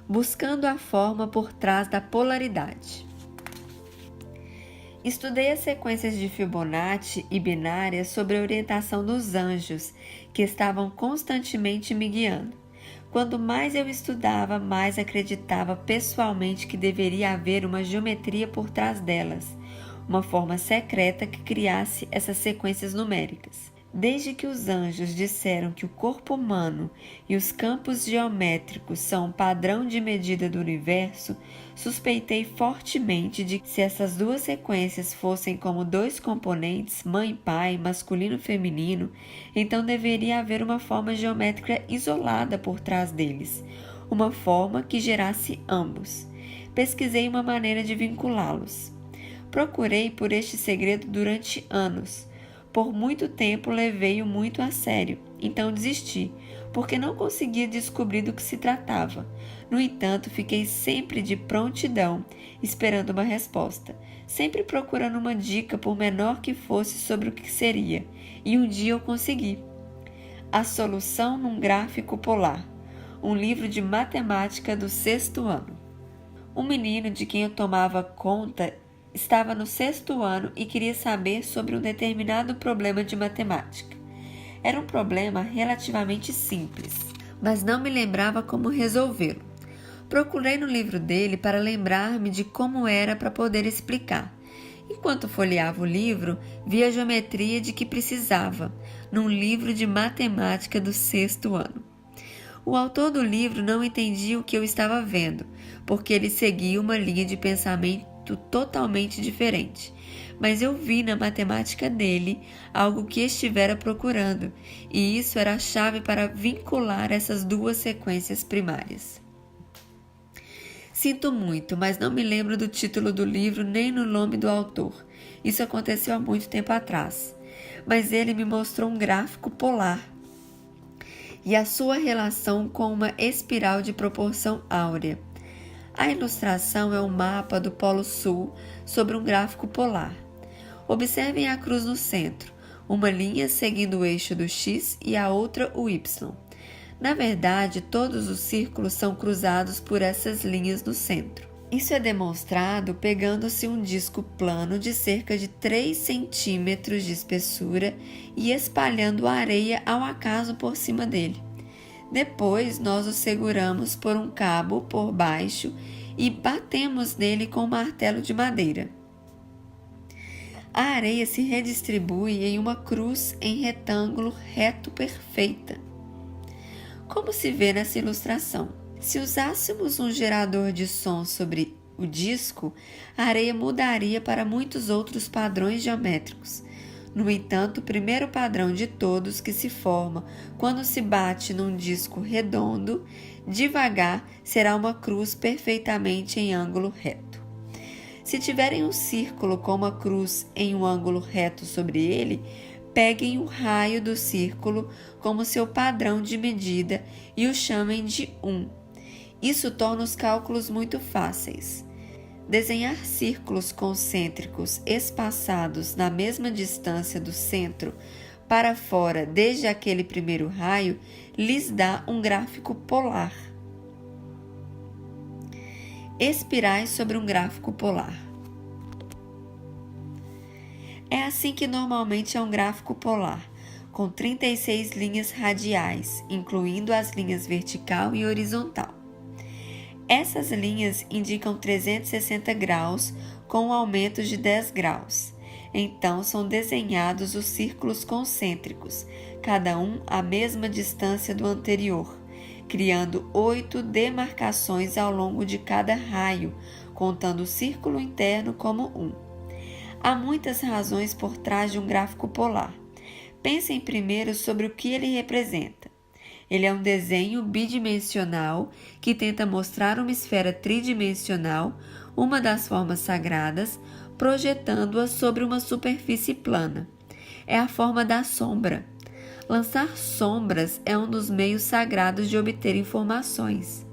Buscando a forma por trás da polaridade. Estudei as sequências de Fibonacci e binárias sobre a orientação dos anjos, que estavam constantemente me guiando. Quanto mais eu estudava, mais acreditava pessoalmente que deveria haver uma geometria por trás delas, uma forma secreta que criasse essas sequências numéricas. Desde que os anjos disseram que o corpo humano e os campos geométricos são o padrão de medida do universo, suspeitei fortemente de que se essas duas sequências fossem como dois componentes, mãe e pai, masculino e feminino, então deveria haver uma forma geométrica isolada por trás deles, uma forma que gerasse ambos. Pesquisei uma maneira de vinculá-los. Procurei por este segredo durante anos. Por muito tempo levei-o muito a sério, então desisti, porque não conseguia descobrir do que se tratava. No entanto, fiquei sempre de prontidão, esperando uma resposta, sempre procurando uma dica, por menor que fosse, sobre o que seria, e um dia eu consegui. A Solução num Gráfico Polar, um livro de matemática do 6º ano. Um menino de quem eu tomava conta estava no 6º ano e queria saber sobre um determinado problema de matemática. Era um problema relativamente simples, mas não me lembrava como resolvê-lo. Procurei no livro dele para lembrar-me de como era para poder explicar. Enquanto folheava o livro, vi a geometria de que precisava, num livro de matemática do 6º ano. O autor do livro não entendia o que eu estava vendo, porque ele seguia uma linha de pensamento totalmente diferente, mas eu vi na matemática dele algo que estivera procurando, e isso era a chave para vincular essas duas sequências primárias. Sinto muito, mas não me lembro do título do livro nem no nome do autor. Isso aconteceu há muito tempo atrás, mas ele me mostrou um gráfico polar e a sua relação com uma espiral de proporção áurea. A ilustração é um mapa do Polo Sul sobre um gráfico polar. Observem a cruz no centro, uma linha seguindo o eixo do X e a outra o Y. Na verdade, todos os círculos são cruzados por essas linhas no centro. Isso é demonstrado pegando-se um disco plano de cerca de 3 centímetros de espessura e espalhando areia ao acaso por cima dele. Depois, nós o seguramos por um cabo por baixo e batemos nele com um martelo de madeira. A areia se redistribui em uma cruz em retângulo reto perfeita, como se vê nessa ilustração. Se usássemos um gerador de som sobre o disco, a areia mudaria para muitos outros padrões geométricos. No entanto, o primeiro padrão de todos que se forma quando se bate num disco redondo, devagar, será uma cruz perfeitamente em ângulo reto. Se tiverem um círculo com uma cruz em um ângulo reto sobre ele, peguem o raio do círculo como seu padrão de medida e o chamem de 1. Isso torna os cálculos muito fáceis. Desenhar círculos concêntricos espaçados na mesma distância do centro para fora desde aquele primeiro raio lhes dá um gráfico polar. Espirais sobre um gráfico polar. É assim que normalmente é um gráfico polar, com 36 linhas radiais, incluindo as linhas vertical e horizontal. Essas linhas indicam 360 graus com aumentos de 10 graus. Então, são desenhados os círculos concêntricos, cada um à mesma distância do anterior, criando 8 demarcações ao longo de cada raio, contando o círculo interno como 1. Há muitas razões por trás de um gráfico polar. Pensem primeiro sobre o que ele representa. Ele é um desenho bidimensional que tenta mostrar uma esfera tridimensional, uma das formas sagradas, projetando-a sobre uma superfície plana. É a forma da sombra. Lançar sombras é um dos meios sagrados de obter informações.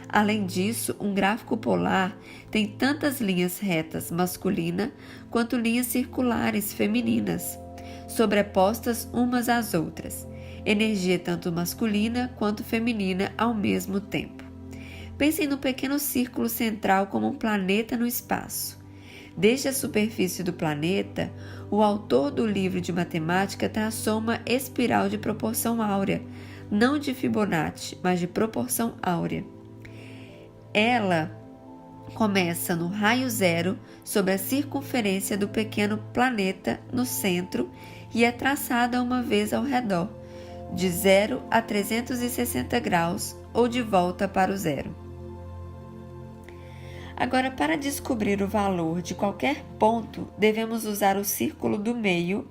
Além disso, um gráfico polar tem tantas linhas retas masculina quanto linhas circulares femininas, sobrepostas umas às outras. Energia tanto masculina quanto feminina ao mesmo tempo. Pensem no pequeno círculo central como um planeta no espaço. Desde a superfície do planeta, o autor do livro de matemática traçou uma espiral de proporção áurea, não de Fibonacci, mas de proporção áurea. Ela começa no raio zero sobre a circunferência do pequeno planeta no centro e é traçada uma vez ao redor, de 0 a 360 graus ou de volta para o zero. Agora, para descobrir o valor de qualquer ponto, devemos usar o círculo do meio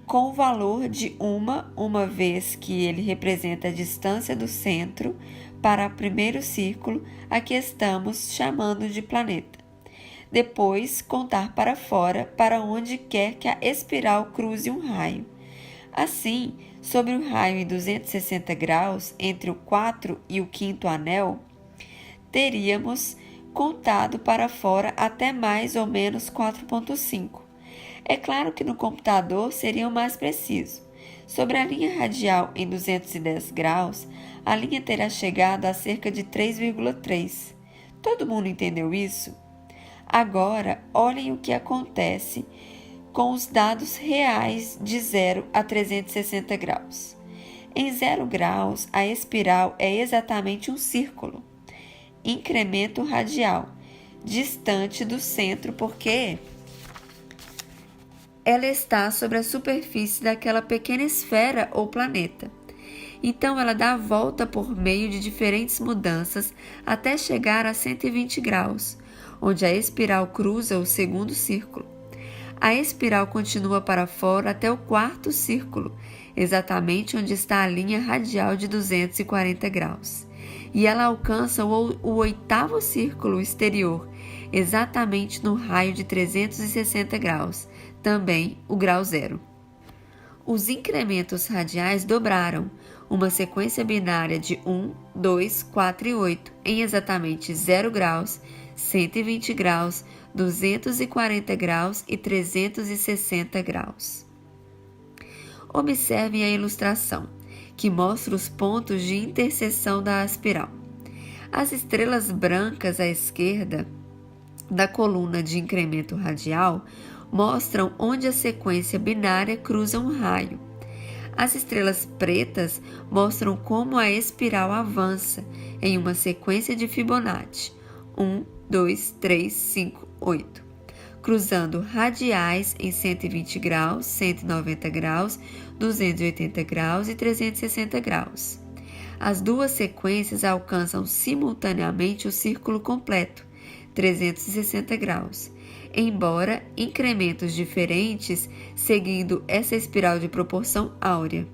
com o valor de uma vez que ele representa a distância do centro para o primeiro círculo a que estamos chamando de planeta. Depois, contar para fora para onde quer que a espiral cruze um raio. Assim, sobre o raio em 260 graus, entre o 4 e o 5º anel, teríamos contado para fora até mais ou menos 4,5. É claro que no computador seria o mais preciso. Sobre a linha radial em 210 graus, a linha terá chegado a cerca de 3,3. Todo mundo entendeu isso? Agora, olhem o que acontece com os dados reais de 0 a 360 graus. Em 0 graus, a espiral é exatamente um círculo. Incremento radial, distante do centro porque ela está sobre a superfície daquela pequena esfera ou planeta. Então, ela dá a volta por meio de diferentes mudanças até chegar a 120 graus, onde a espiral cruza o segundo círculo. A espiral continua para fora até o 4º círculo, exatamente onde está a linha radial de 240 graus. E ela alcança o 8º círculo exterior, exatamente no raio de 360 graus, também o grau zero. Os incrementos radiais dobraram, uma sequência binária de 1, 2, 4 e 8, em exatamente 0 graus, 120 graus, 240 graus e 360 graus. Observem a ilustração, que mostra os pontos de interseção da espiral. As estrelas brancas à esquerda da coluna de incremento radial mostram onde a sequência binária cruza um raio. As estrelas pretas mostram como a espiral avança em uma sequência de Fibonacci, 1, 2, 3, 5, 8, cruzando radiais em 120 graus, 190 graus, 280 graus e 360 graus. As duas sequências alcançam simultaneamente o círculo completo, 360 graus, embora incrementos diferentes seguindo essa espiral de proporção áurea.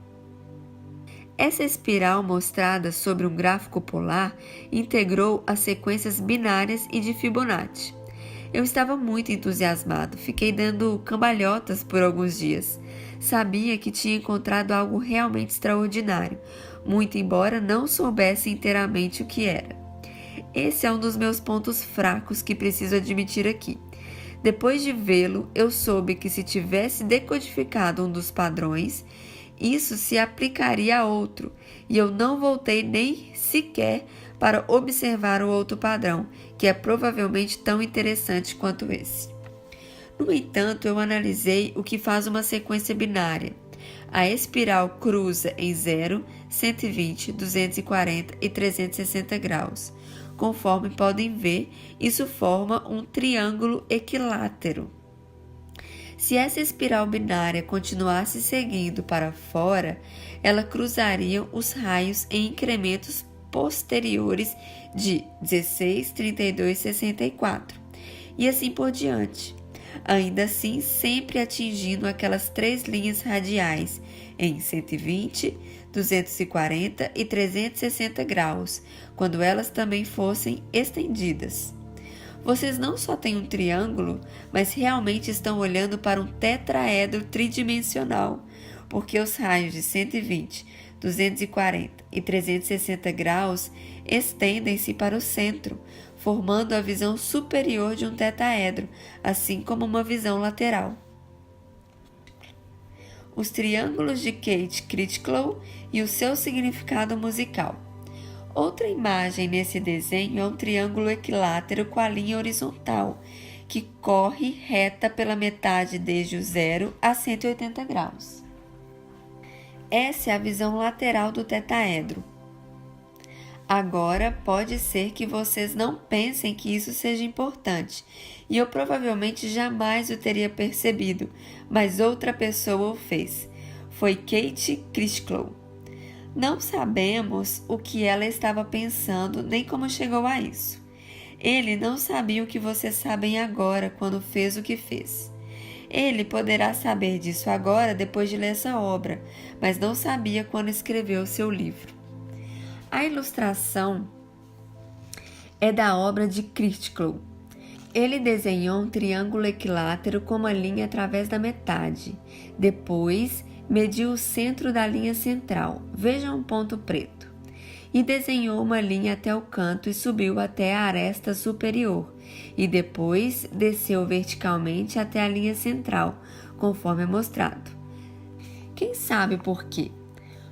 Essa espiral mostrada sobre um gráfico polar integrou as sequências binárias e de Fibonacci. Eu estava muito entusiasmado, fiquei dando cambalhotas por alguns dias. Sabia que tinha encontrado algo realmente extraordinário, muito embora não soubesse inteiramente o que era. Esse é um dos meus pontos fracos que preciso admitir aqui. Depois de vê-lo, eu soube que se tivesse decodificado um dos padrões, isso se aplicaria a outro, e eu não voltei nem sequer para observar o outro padrão, que é provavelmente tão interessante quanto esse. No entanto, eu analisei o que faz uma sequência binária. A espiral cruza em 0, 120, 240 e 360 graus. Conforme podem ver, isso forma um triângulo equilátero. Se essa espiral binária continuasse seguindo para fora, ela cruzaria os raios em incrementos posteriores de 16, 32 e 64, e assim por diante. Ainda assim, sempre atingindo aquelas 3 linhas radiais em 120, 240 e 360 graus, quando elas também fossem estendidas. Vocês não só têm um triângulo, mas realmente estão olhando para um tetraedro tridimensional, porque os raios de 120, 240 e 360 graus estendem-se para o centro, formando a visão superior de um tetraedro, assim como uma visão lateral. Os triângulos de Kate Critchlow e o seu significado musical. Outra imagem nesse desenho é um triângulo equilátero com a linha horizontal, que corre reta pela metade desde o 0 a 180 graus. Essa é a visão lateral do tetraedro. Agora pode ser que vocês não pensem que isso seja importante, e eu provavelmente jamais o teria percebido, mas outra pessoa o fez. Foi Kate Critchlow. Não sabemos o que ela estava pensando nem como chegou a isso. Ele não sabia o que vocês sabem agora quando fez o que fez. Ele poderá saber disso agora depois de ler essa obra, mas não sabia quando escreveu seu livro. A ilustração é da obra de Critchlow. Ele desenhou um triângulo equilátero com uma linha através da metade. Depois, mediu o centro da linha central, veja um ponto preto, e desenhou uma linha até o canto e subiu até a aresta superior, e depois desceu verticalmente até a linha central, conforme é mostrado. Quem sabe por quê?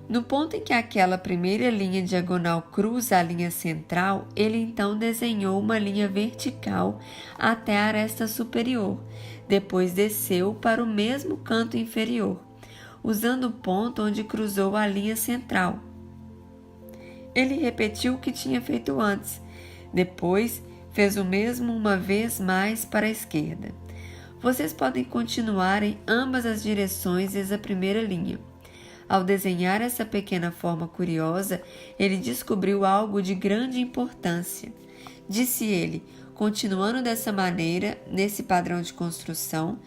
No ponto em que aquela primeira linha diagonal cruza a linha central, ele então desenhou uma linha vertical até a aresta superior, depois desceu para o mesmo canto inferior, usando o ponto onde cruzou a linha central. Ele repetiu o que tinha feito antes, depois fez o mesmo uma vez mais para a esquerda. Vocês podem continuar em ambas as direções desde a primeira linha. Ao desenhar essa pequena forma curiosa, ele descobriu algo de grande importância. Disse ele, continuando dessa maneira, nesse padrão de construção,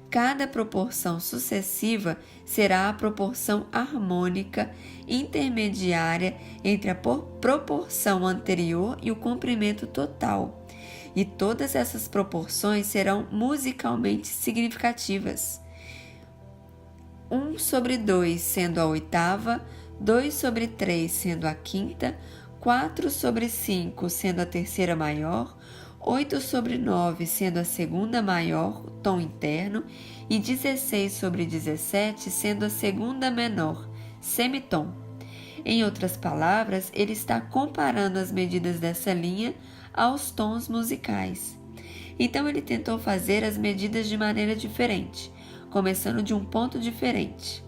cada proporção sucessiva será a proporção harmônica intermediária entre a proporção anterior e o comprimento total. E todas essas proporções serão musicalmente significativas. 1/2 sendo a oitava, 2/3 sendo a quinta, 4/5 sendo a terceira maior, 8/9 sendo a segunda maior, tom interno, e 16/17 sendo a segunda menor, semitom. Em outras palavras, ele está comparando as medidas dessa linha aos tons musicais. Então ele tentou fazer as medidas de maneira diferente, começando de um ponto diferente.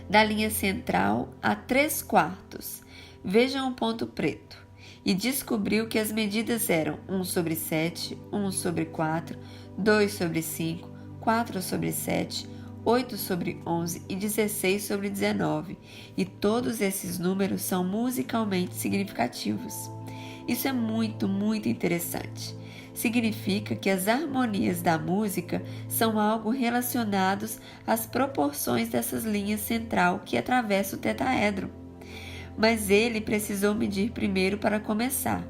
Da linha central a 3/4, veja um ponto preto, e descobriu que as medidas eram 1/7, 1/4, 2/5, 4/7, 8/11 e 16/19, e todos esses números são musicalmente significativos. Isso é muito interessante. Significa que as harmonias da música são algo relacionados às proporções dessas linhas central que atravessa o tetaedro. Mas ele precisou medir primeiro para começar.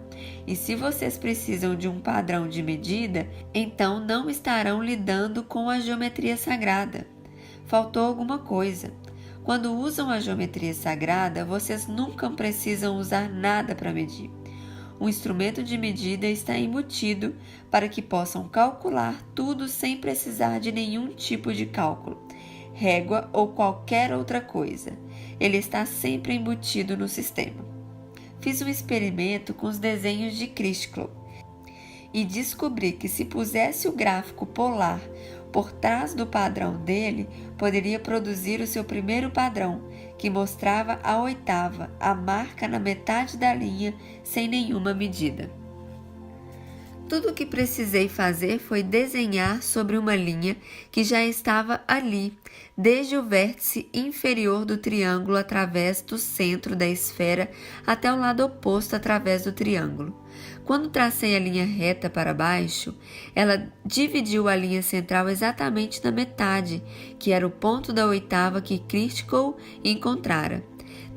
E se vocês precisam de um padrão de medida, então não estarão lidando com a geometria sagrada. Faltou alguma coisa. Quando usam a geometria sagrada, vocês nunca precisam usar nada para medir. O instrumento de medida está embutido para que possam calcular tudo sem precisar de nenhum tipo de cálculo, régua ou qualquer outra coisa. Ele está sempre embutido no sistema. Fiz um experimento com os desenhos de Critchlow e descobri que se pusesse o gráfico polar por trás do padrão dele, poderia produzir o seu primeiro padrão, que mostrava a oitava, a marca na metade da linha, sem nenhuma medida. Tudo o que precisei fazer foi desenhar sobre uma linha que já estava ali, desde o vértice inferior do triângulo através do centro da esfera até o lado oposto através do triângulo. Quando tracei a linha reta para baixo, ela dividiu a linha central exatamente na metade, que era o ponto da oitava que Critchlow encontrara.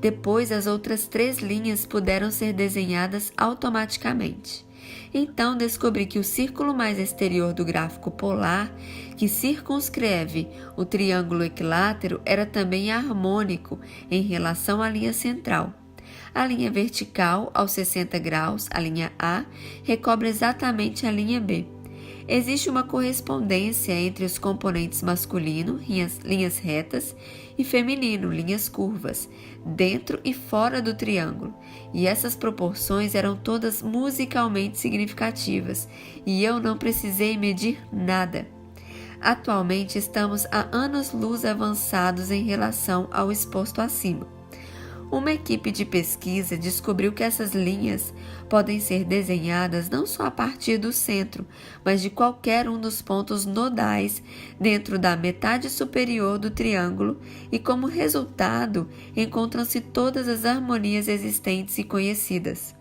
Depois, as outras 3 linhas puderam ser desenhadas automaticamente. Então descobri que o círculo mais exterior do gráfico polar, que circunscreve o triângulo equilátero, era também harmônico em relação à linha central. A linha vertical, aos 60 graus, a linha A, recobre exatamente a linha B. Existe uma correspondência entre os componentes masculino, linhas retas, e feminino, linhas curvas, dentro e fora do triângulo, e essas proporções eram todas musicalmente significativas, e eu não precisei medir nada. Atualmente estamos a anos-luz avançados em relação ao exposto acima. Uma equipe de pesquisa descobriu que essas linhas podem ser desenhadas não só a partir do centro, mas de qualquer um dos pontos nodais dentro da metade superior do triângulo, e como resultado encontram-se todas as harmonias existentes e conhecidas.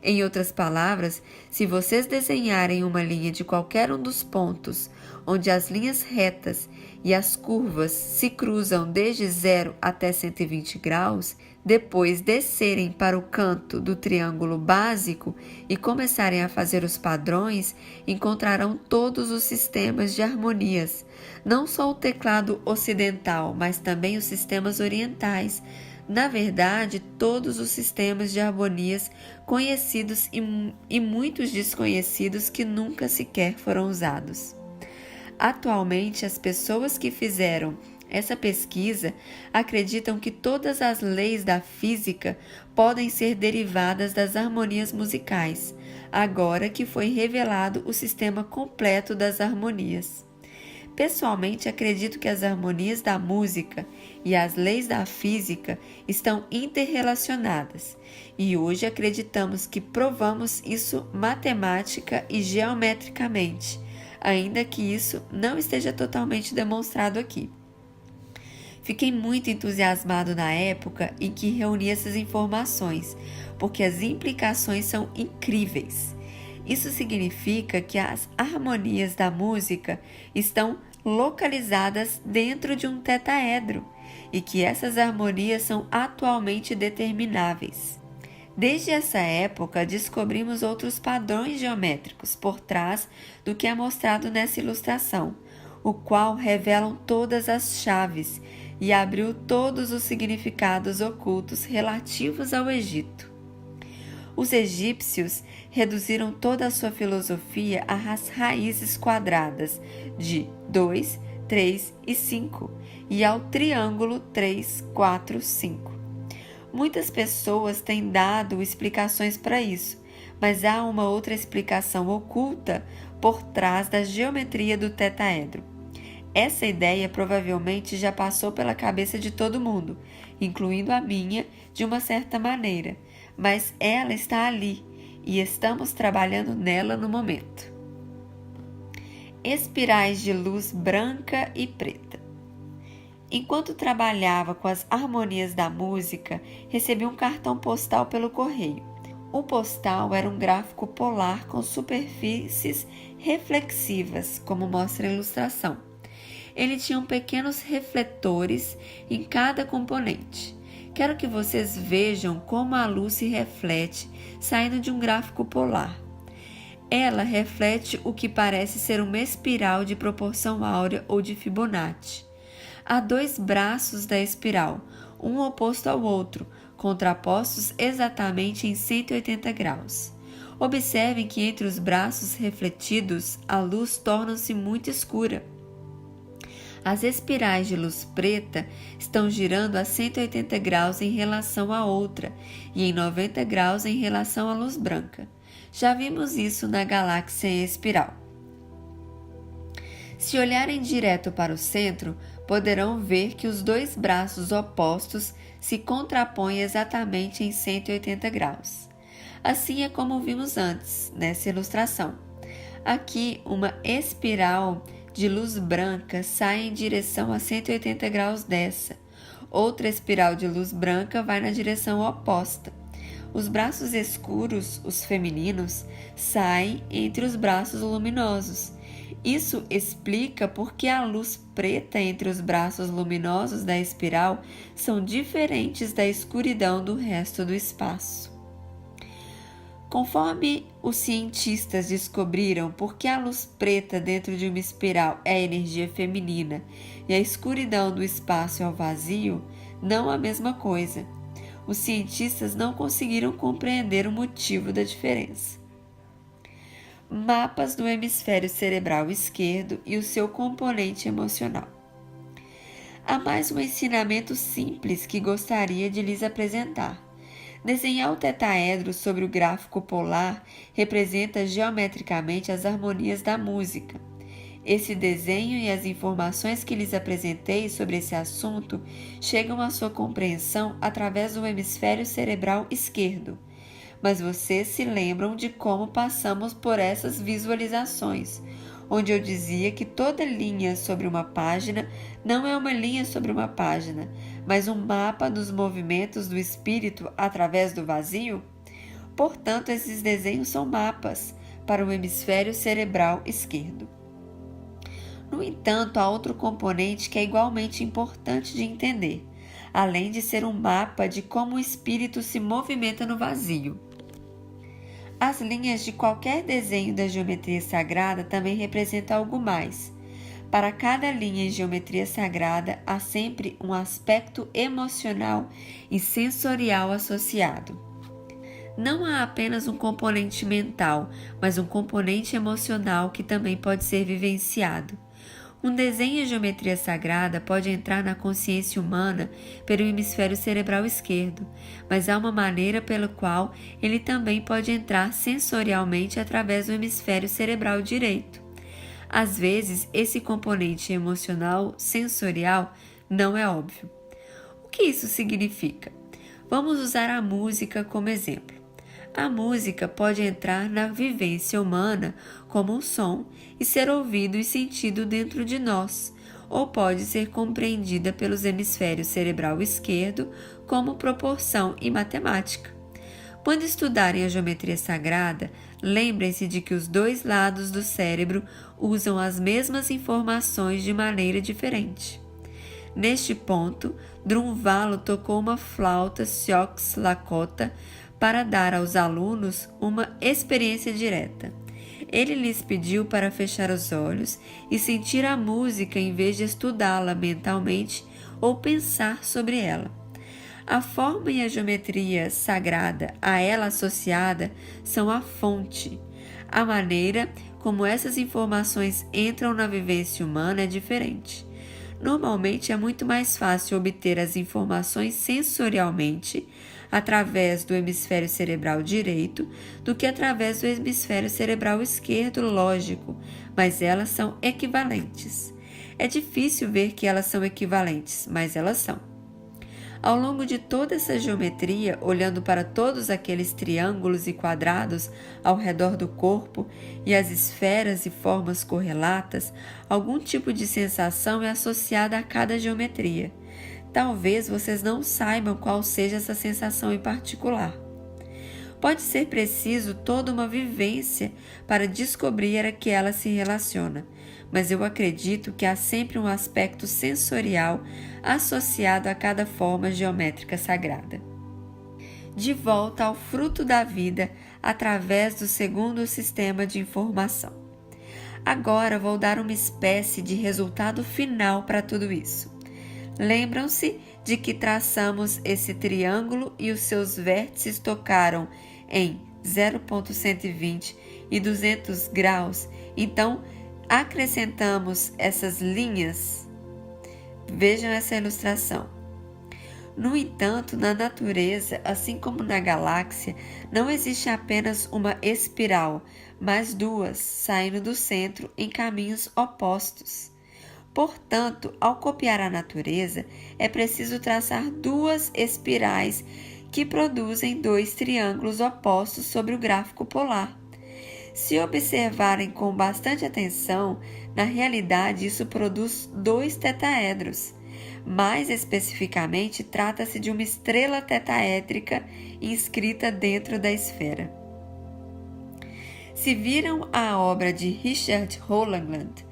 Em outras palavras, se vocês desenharem uma linha de qualquer um dos pontos onde as linhas retas e as curvas se cruzam desde 0 até 120 graus, depois descerem para o canto do triângulo básico e começarem a fazer os padrões, encontrarão todos os sistemas de harmonias, não só o teclado ocidental, mas também os sistemas orientais. Na verdade, todos os sistemas de harmonias conhecidos e muitos desconhecidos que nunca sequer foram usados. Atualmente, as pessoas que fizeram essa pesquisa acreditam que todas as leis da física podem ser derivadas das harmonias musicais, agora que foi revelado o sistema completo das harmonias. Pessoalmente, acredito que as harmonias da música e as leis da física estão interrelacionadas, e hoje acreditamos que provamos isso matemática e geometricamente, ainda que isso não esteja totalmente demonstrado aqui. Fiquei muito entusiasmado na época em que reuni essas informações, porque as implicações são incríveis. Isso significa que as harmonias da música estão localizadas dentro de um tetaedro e que essas harmonias são atualmente determináveis. Desde essa época, descobrimos outros padrões geométricos por trás do que é mostrado nessa ilustração, o qual revelam todas as chaves e abriu todos os significados ocultos relativos ao Egito. Os egípcios reduziram toda a sua filosofia às raízes quadradas de 2, 3 e 5 e ao triângulo 3, 4, 5. Muitas pessoas têm dado explicações para isso, mas há uma outra explicação oculta por trás da geometria do tetaedro. Essa ideia provavelmente já passou pela cabeça de todo mundo, incluindo a minha, de uma certa maneira, mas ela está ali e estamos trabalhando nela no momento. Espirais de luz branca e preta. Enquanto trabalhava com as harmonias da música, recebi um cartão postal pelo correio. O postal era um gráfico polar com superfícies reflexivas, como mostra a ilustração. Ele tinha pequenos refletores em cada componente. Quero que vocês vejam como a luz se reflete saindo de um gráfico polar. Ela reflete o que parece ser uma espiral de proporção áurea ou de Fibonacci. Há dois braços da espiral, um oposto ao outro, contrapostos exatamente em 180 graus. Observem que entre os braços refletidos, a luz torna-se muito escura. As espirais de luz preta estão girando a 180 graus em relação à outra e em 90 graus em relação à luz branca. Já vimos isso na galáxia em espiral. Se olharem direto para o centro, poderão ver que os dois braços opostos se contrapõem exatamente em 180 graus. Assim é como vimos antes, nessa ilustração. Aqui, uma espiral de luz branca sai em direção a 180 graus dessa. Outra espiral de luz branca vai na direção oposta. Os braços escuros, os femininos, saem entre os braços luminosos. Isso explica por que a luz preta entre os braços luminosos da espiral são diferentes da escuridão do resto do espaço. Conforme os cientistas descobriram por que a luz preta dentro de uma espiral é a energia feminina e a escuridão do espaço é o vazio, não a mesma coisa. Os cientistas não conseguiram compreender o motivo da diferença. Mapas do hemisfério cerebral esquerdo e o seu componente emocional. Há mais um ensinamento simples que gostaria de lhes apresentar. Desenhar o tetaedro sobre o gráfico polar representa geometricamente as harmonias da música. Esse desenho e as informações que lhes apresentei sobre esse assunto chegam à sua compreensão através do hemisfério cerebral esquerdo. Mas vocês se lembram de como passamos por essas visualizações, onde eu dizia que toda linha sobre uma página não é uma linha sobre uma página, mas um mapa dos movimentos do espírito através do vazio? Portanto, esses desenhos são mapas para o hemisfério cerebral esquerdo. No entanto, há outro componente que é igualmente importante de entender, além de ser um mapa de como o espírito se movimenta no vazio. As linhas de qualquer desenho da geometria sagrada também representam algo mais. Para cada linha em geometria sagrada, há sempre um aspecto emocional e sensorial associado. Não há apenas um componente mental, mas um componente emocional que também pode ser vivenciado. Um desenho em geometria sagrada pode entrar na consciência humana pelo hemisfério cerebral esquerdo, mas há uma maneira pela qual ele também pode entrar sensorialmente através do hemisfério cerebral direito. Às vezes, esse componente emocional sensorial não é óbvio. O que isso significa? Vamos usar a música como exemplo. A música pode entrar na vivência humana como um som e ser ouvido e sentido dentro de nós, ou pode ser compreendida pelos hemisférios cerebral esquerdo como proporção e matemática. Quando estudarem a geometria sagrada, lembrem-se de que os dois lados do cérebro usam as mesmas informações de maneira diferente. Neste ponto, Drunvalo tocou uma flauta Sioux Lakota para dar aos alunos uma experiência direta. Ele lhes pediu para fechar os olhos e sentir a música em vez de estudá-la mentalmente ou pensar sobre ela. A forma e a geometria sagrada a ela associada são a fonte. A maneira como essas informações entram na vivência humana é diferente. Normalmente é muito mais fácil obter as informações sensorialmente através do hemisfério cerebral direito do que através do hemisfério cerebral esquerdo, lógico, mas elas são equivalentes. É difícil ver que elas são equivalentes, mas elas são. Ao longo de toda essa geometria, olhando para todos aqueles triângulos e quadrados ao redor do corpo e as esferas e formas correlatas, algum tipo de sensação é associada a cada geometria. Talvez vocês não saibam qual seja essa sensação em particular. Pode ser preciso toda uma vivência para descobrir a que ela se relaciona, mas eu acredito que há sempre um aspecto sensorial associado a cada forma geométrica sagrada. De volta ao fruto da vida através do segundo sistema de informação. Agora vou dar uma espécie de resultado final para tudo isso. Lembram-se de que traçamos esse triângulo e os seus vértices tocaram em 0,120 e 200 graus, então acrescentamos essas linhas. Vejam essa ilustração. No entanto, na natureza, assim como na galáxia, não existe apenas uma espiral, mas duas, saindo do centro em caminhos opostos. Portanto, ao copiar a natureza, é preciso traçar duas espirais que produzem dois triângulos opostos sobre o gráfico polar. Se observarem com bastante atenção, na realidade isso produz dois tetaedros. Mais especificamente, trata-se de uma estrela tetaédrica inscrita dentro da esfera. Se viram a obra de Richard Rogland,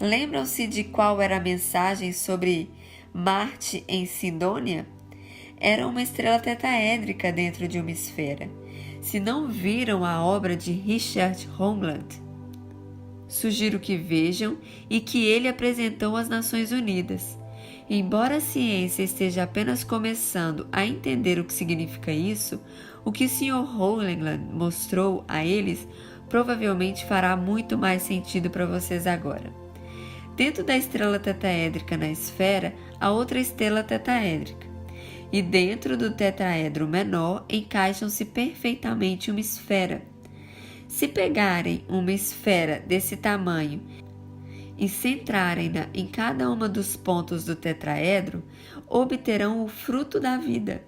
lembram-se de qual era a mensagem sobre Marte em Sidônia? Era uma estrela tetaédrica dentro de uma esfera. Se não viram a obra de Richard Rogland, sugiro que vejam e que ele apresentou às Nações Unidas. Embora a ciência esteja apenas começando a entender o que significa isso, o que o Sr. Rogland mostrou a eles provavelmente fará muito mais sentido para vocês agora. Dentro da estrela tetaédrica na esfera, há outra estrela tetaédrica. E dentro do tetaedro menor encaixam-se perfeitamente uma esfera. Se pegarem uma esfera desse tamanho e centrarem-na em cada um dos pontos do tetraedro, obterão o fruto da vida.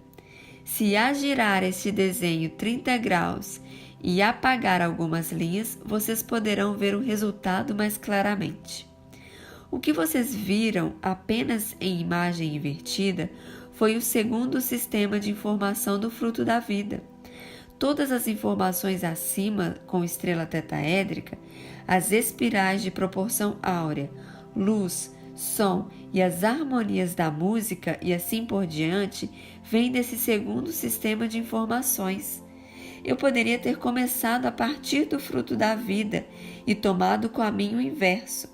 Se agirar este desenho 30 graus e apagar algumas linhas, vocês poderão ver o resultado mais claramente. O que vocês viram apenas em imagem invertida foi o segundo sistema de informação do fruto da vida. Todas as informações acima com estrela tetaédrica, as espirais de proporção áurea, luz, som e as harmonias da música e assim por diante, vêm desse segundo sistema de informações. Eu poderia ter começado a partir do fruto da vida e tomado o caminho inverso,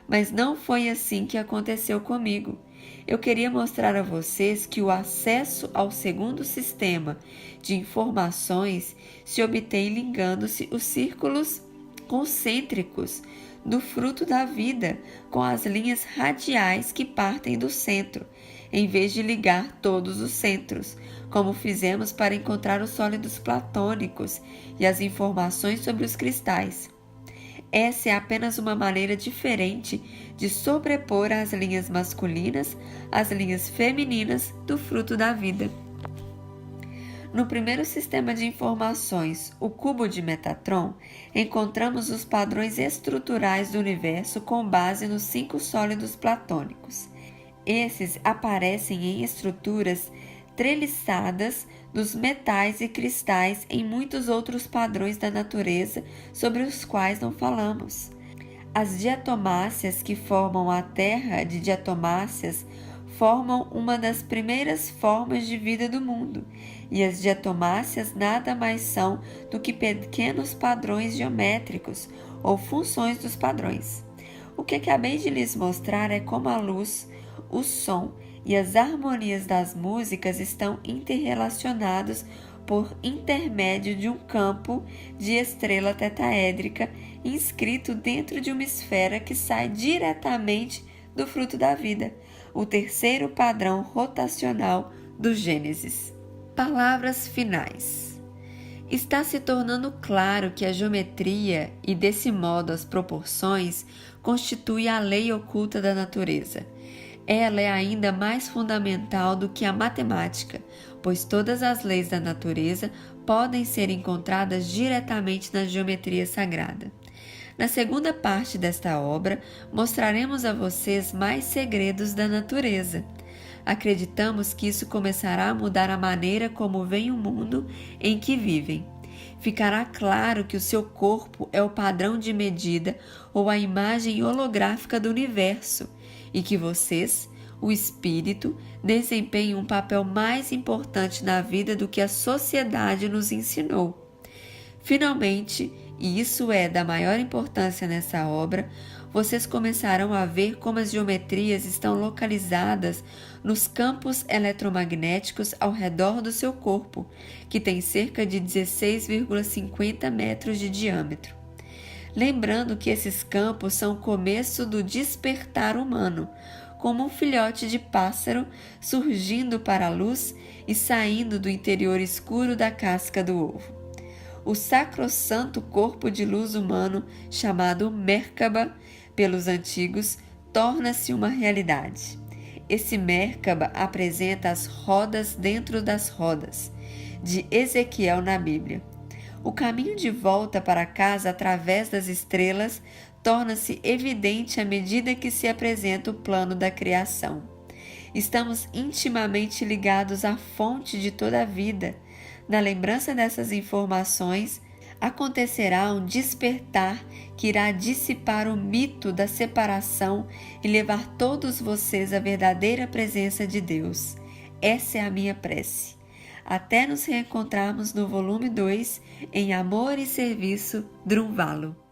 mas não foi assim que aconteceu comigo. Eu queria mostrar a vocês que o acesso ao segundo sistema de informações se obtém ligando-se os círculos concêntricos do fruto da vida com as linhas radiais que partem do centro, em vez de ligar todos os centros, como fizemos para encontrar os sólidos platônicos e as informações sobre os cristais. Essa é apenas uma maneira diferente de sobrepor as linhas masculinas às linhas femininas do fruto da vida. No primeiro sistema de informações, o cubo de Metatron, encontramos os padrões estruturais do universo com base nos 5 sólidos platônicos. Esses aparecem em estruturas treliçadas dos metais e cristais em muitos outros padrões da natureza sobre os quais não falamos. As diatomáceas que formam a Terra de diatomáceas formam uma das primeiras formas de vida do mundo, e as diatomáceas nada mais são do que pequenos padrões geométricos ou funções dos padrões. O que acabei de lhes mostrar é como a luz, o som e as harmonias das músicas estão interrelacionados por intermédio de um campo de estrela tetaédrica inscrito dentro de uma esfera que sai diretamente do fruto da vida, o terceiro padrão rotacional do Gênesis. Palavras finais. Está se tornando claro que a geometria e, desse modo, as proporções constituem a lei oculta da natureza. Ela é ainda mais fundamental do que a matemática, pois todas as leis da natureza podem ser encontradas diretamente na geometria sagrada. Na segunda parte desta obra, mostraremos a vocês mais segredos da natureza. Acreditamos que isso começará a mudar a maneira como veem o mundo em que vivem. Ficará claro que o seu corpo é o padrão de medida ou a imagem holográfica do universo e que vocês, o espírito, desempenham um papel mais importante na vida do que a sociedade nos ensinou. Finalmente, e isso é da maior importância nessa obra, vocês começarão a ver como as geometrias estão localizadas nos campos eletromagnéticos ao redor do seu corpo, que tem cerca de 16,50 metros de diâmetro. Lembrando que esses campos são o começo do despertar humano, como um filhote de pássaro surgindo para a luz e saindo do interior escuro da casca do ovo. O sacrossanto corpo de luz humano, chamado Merkaba pelos antigos, torna-se uma realidade. Esse Merkaba apresenta as rodas dentro das rodas, de Ezequiel na Bíblia. O caminho de volta para casa através das estrelas torna-se evidente à medida que se apresenta o plano da criação. Estamos intimamente ligados à fonte de toda a vida. Na lembrança dessas informações, acontecerá um despertar que irá dissipar o mito da separação e levar todos vocês à verdadeira presença de Deus. Essa é a minha prece. Até nos reencontrarmos no volume 2, em Amor e Serviço, Drunvalo.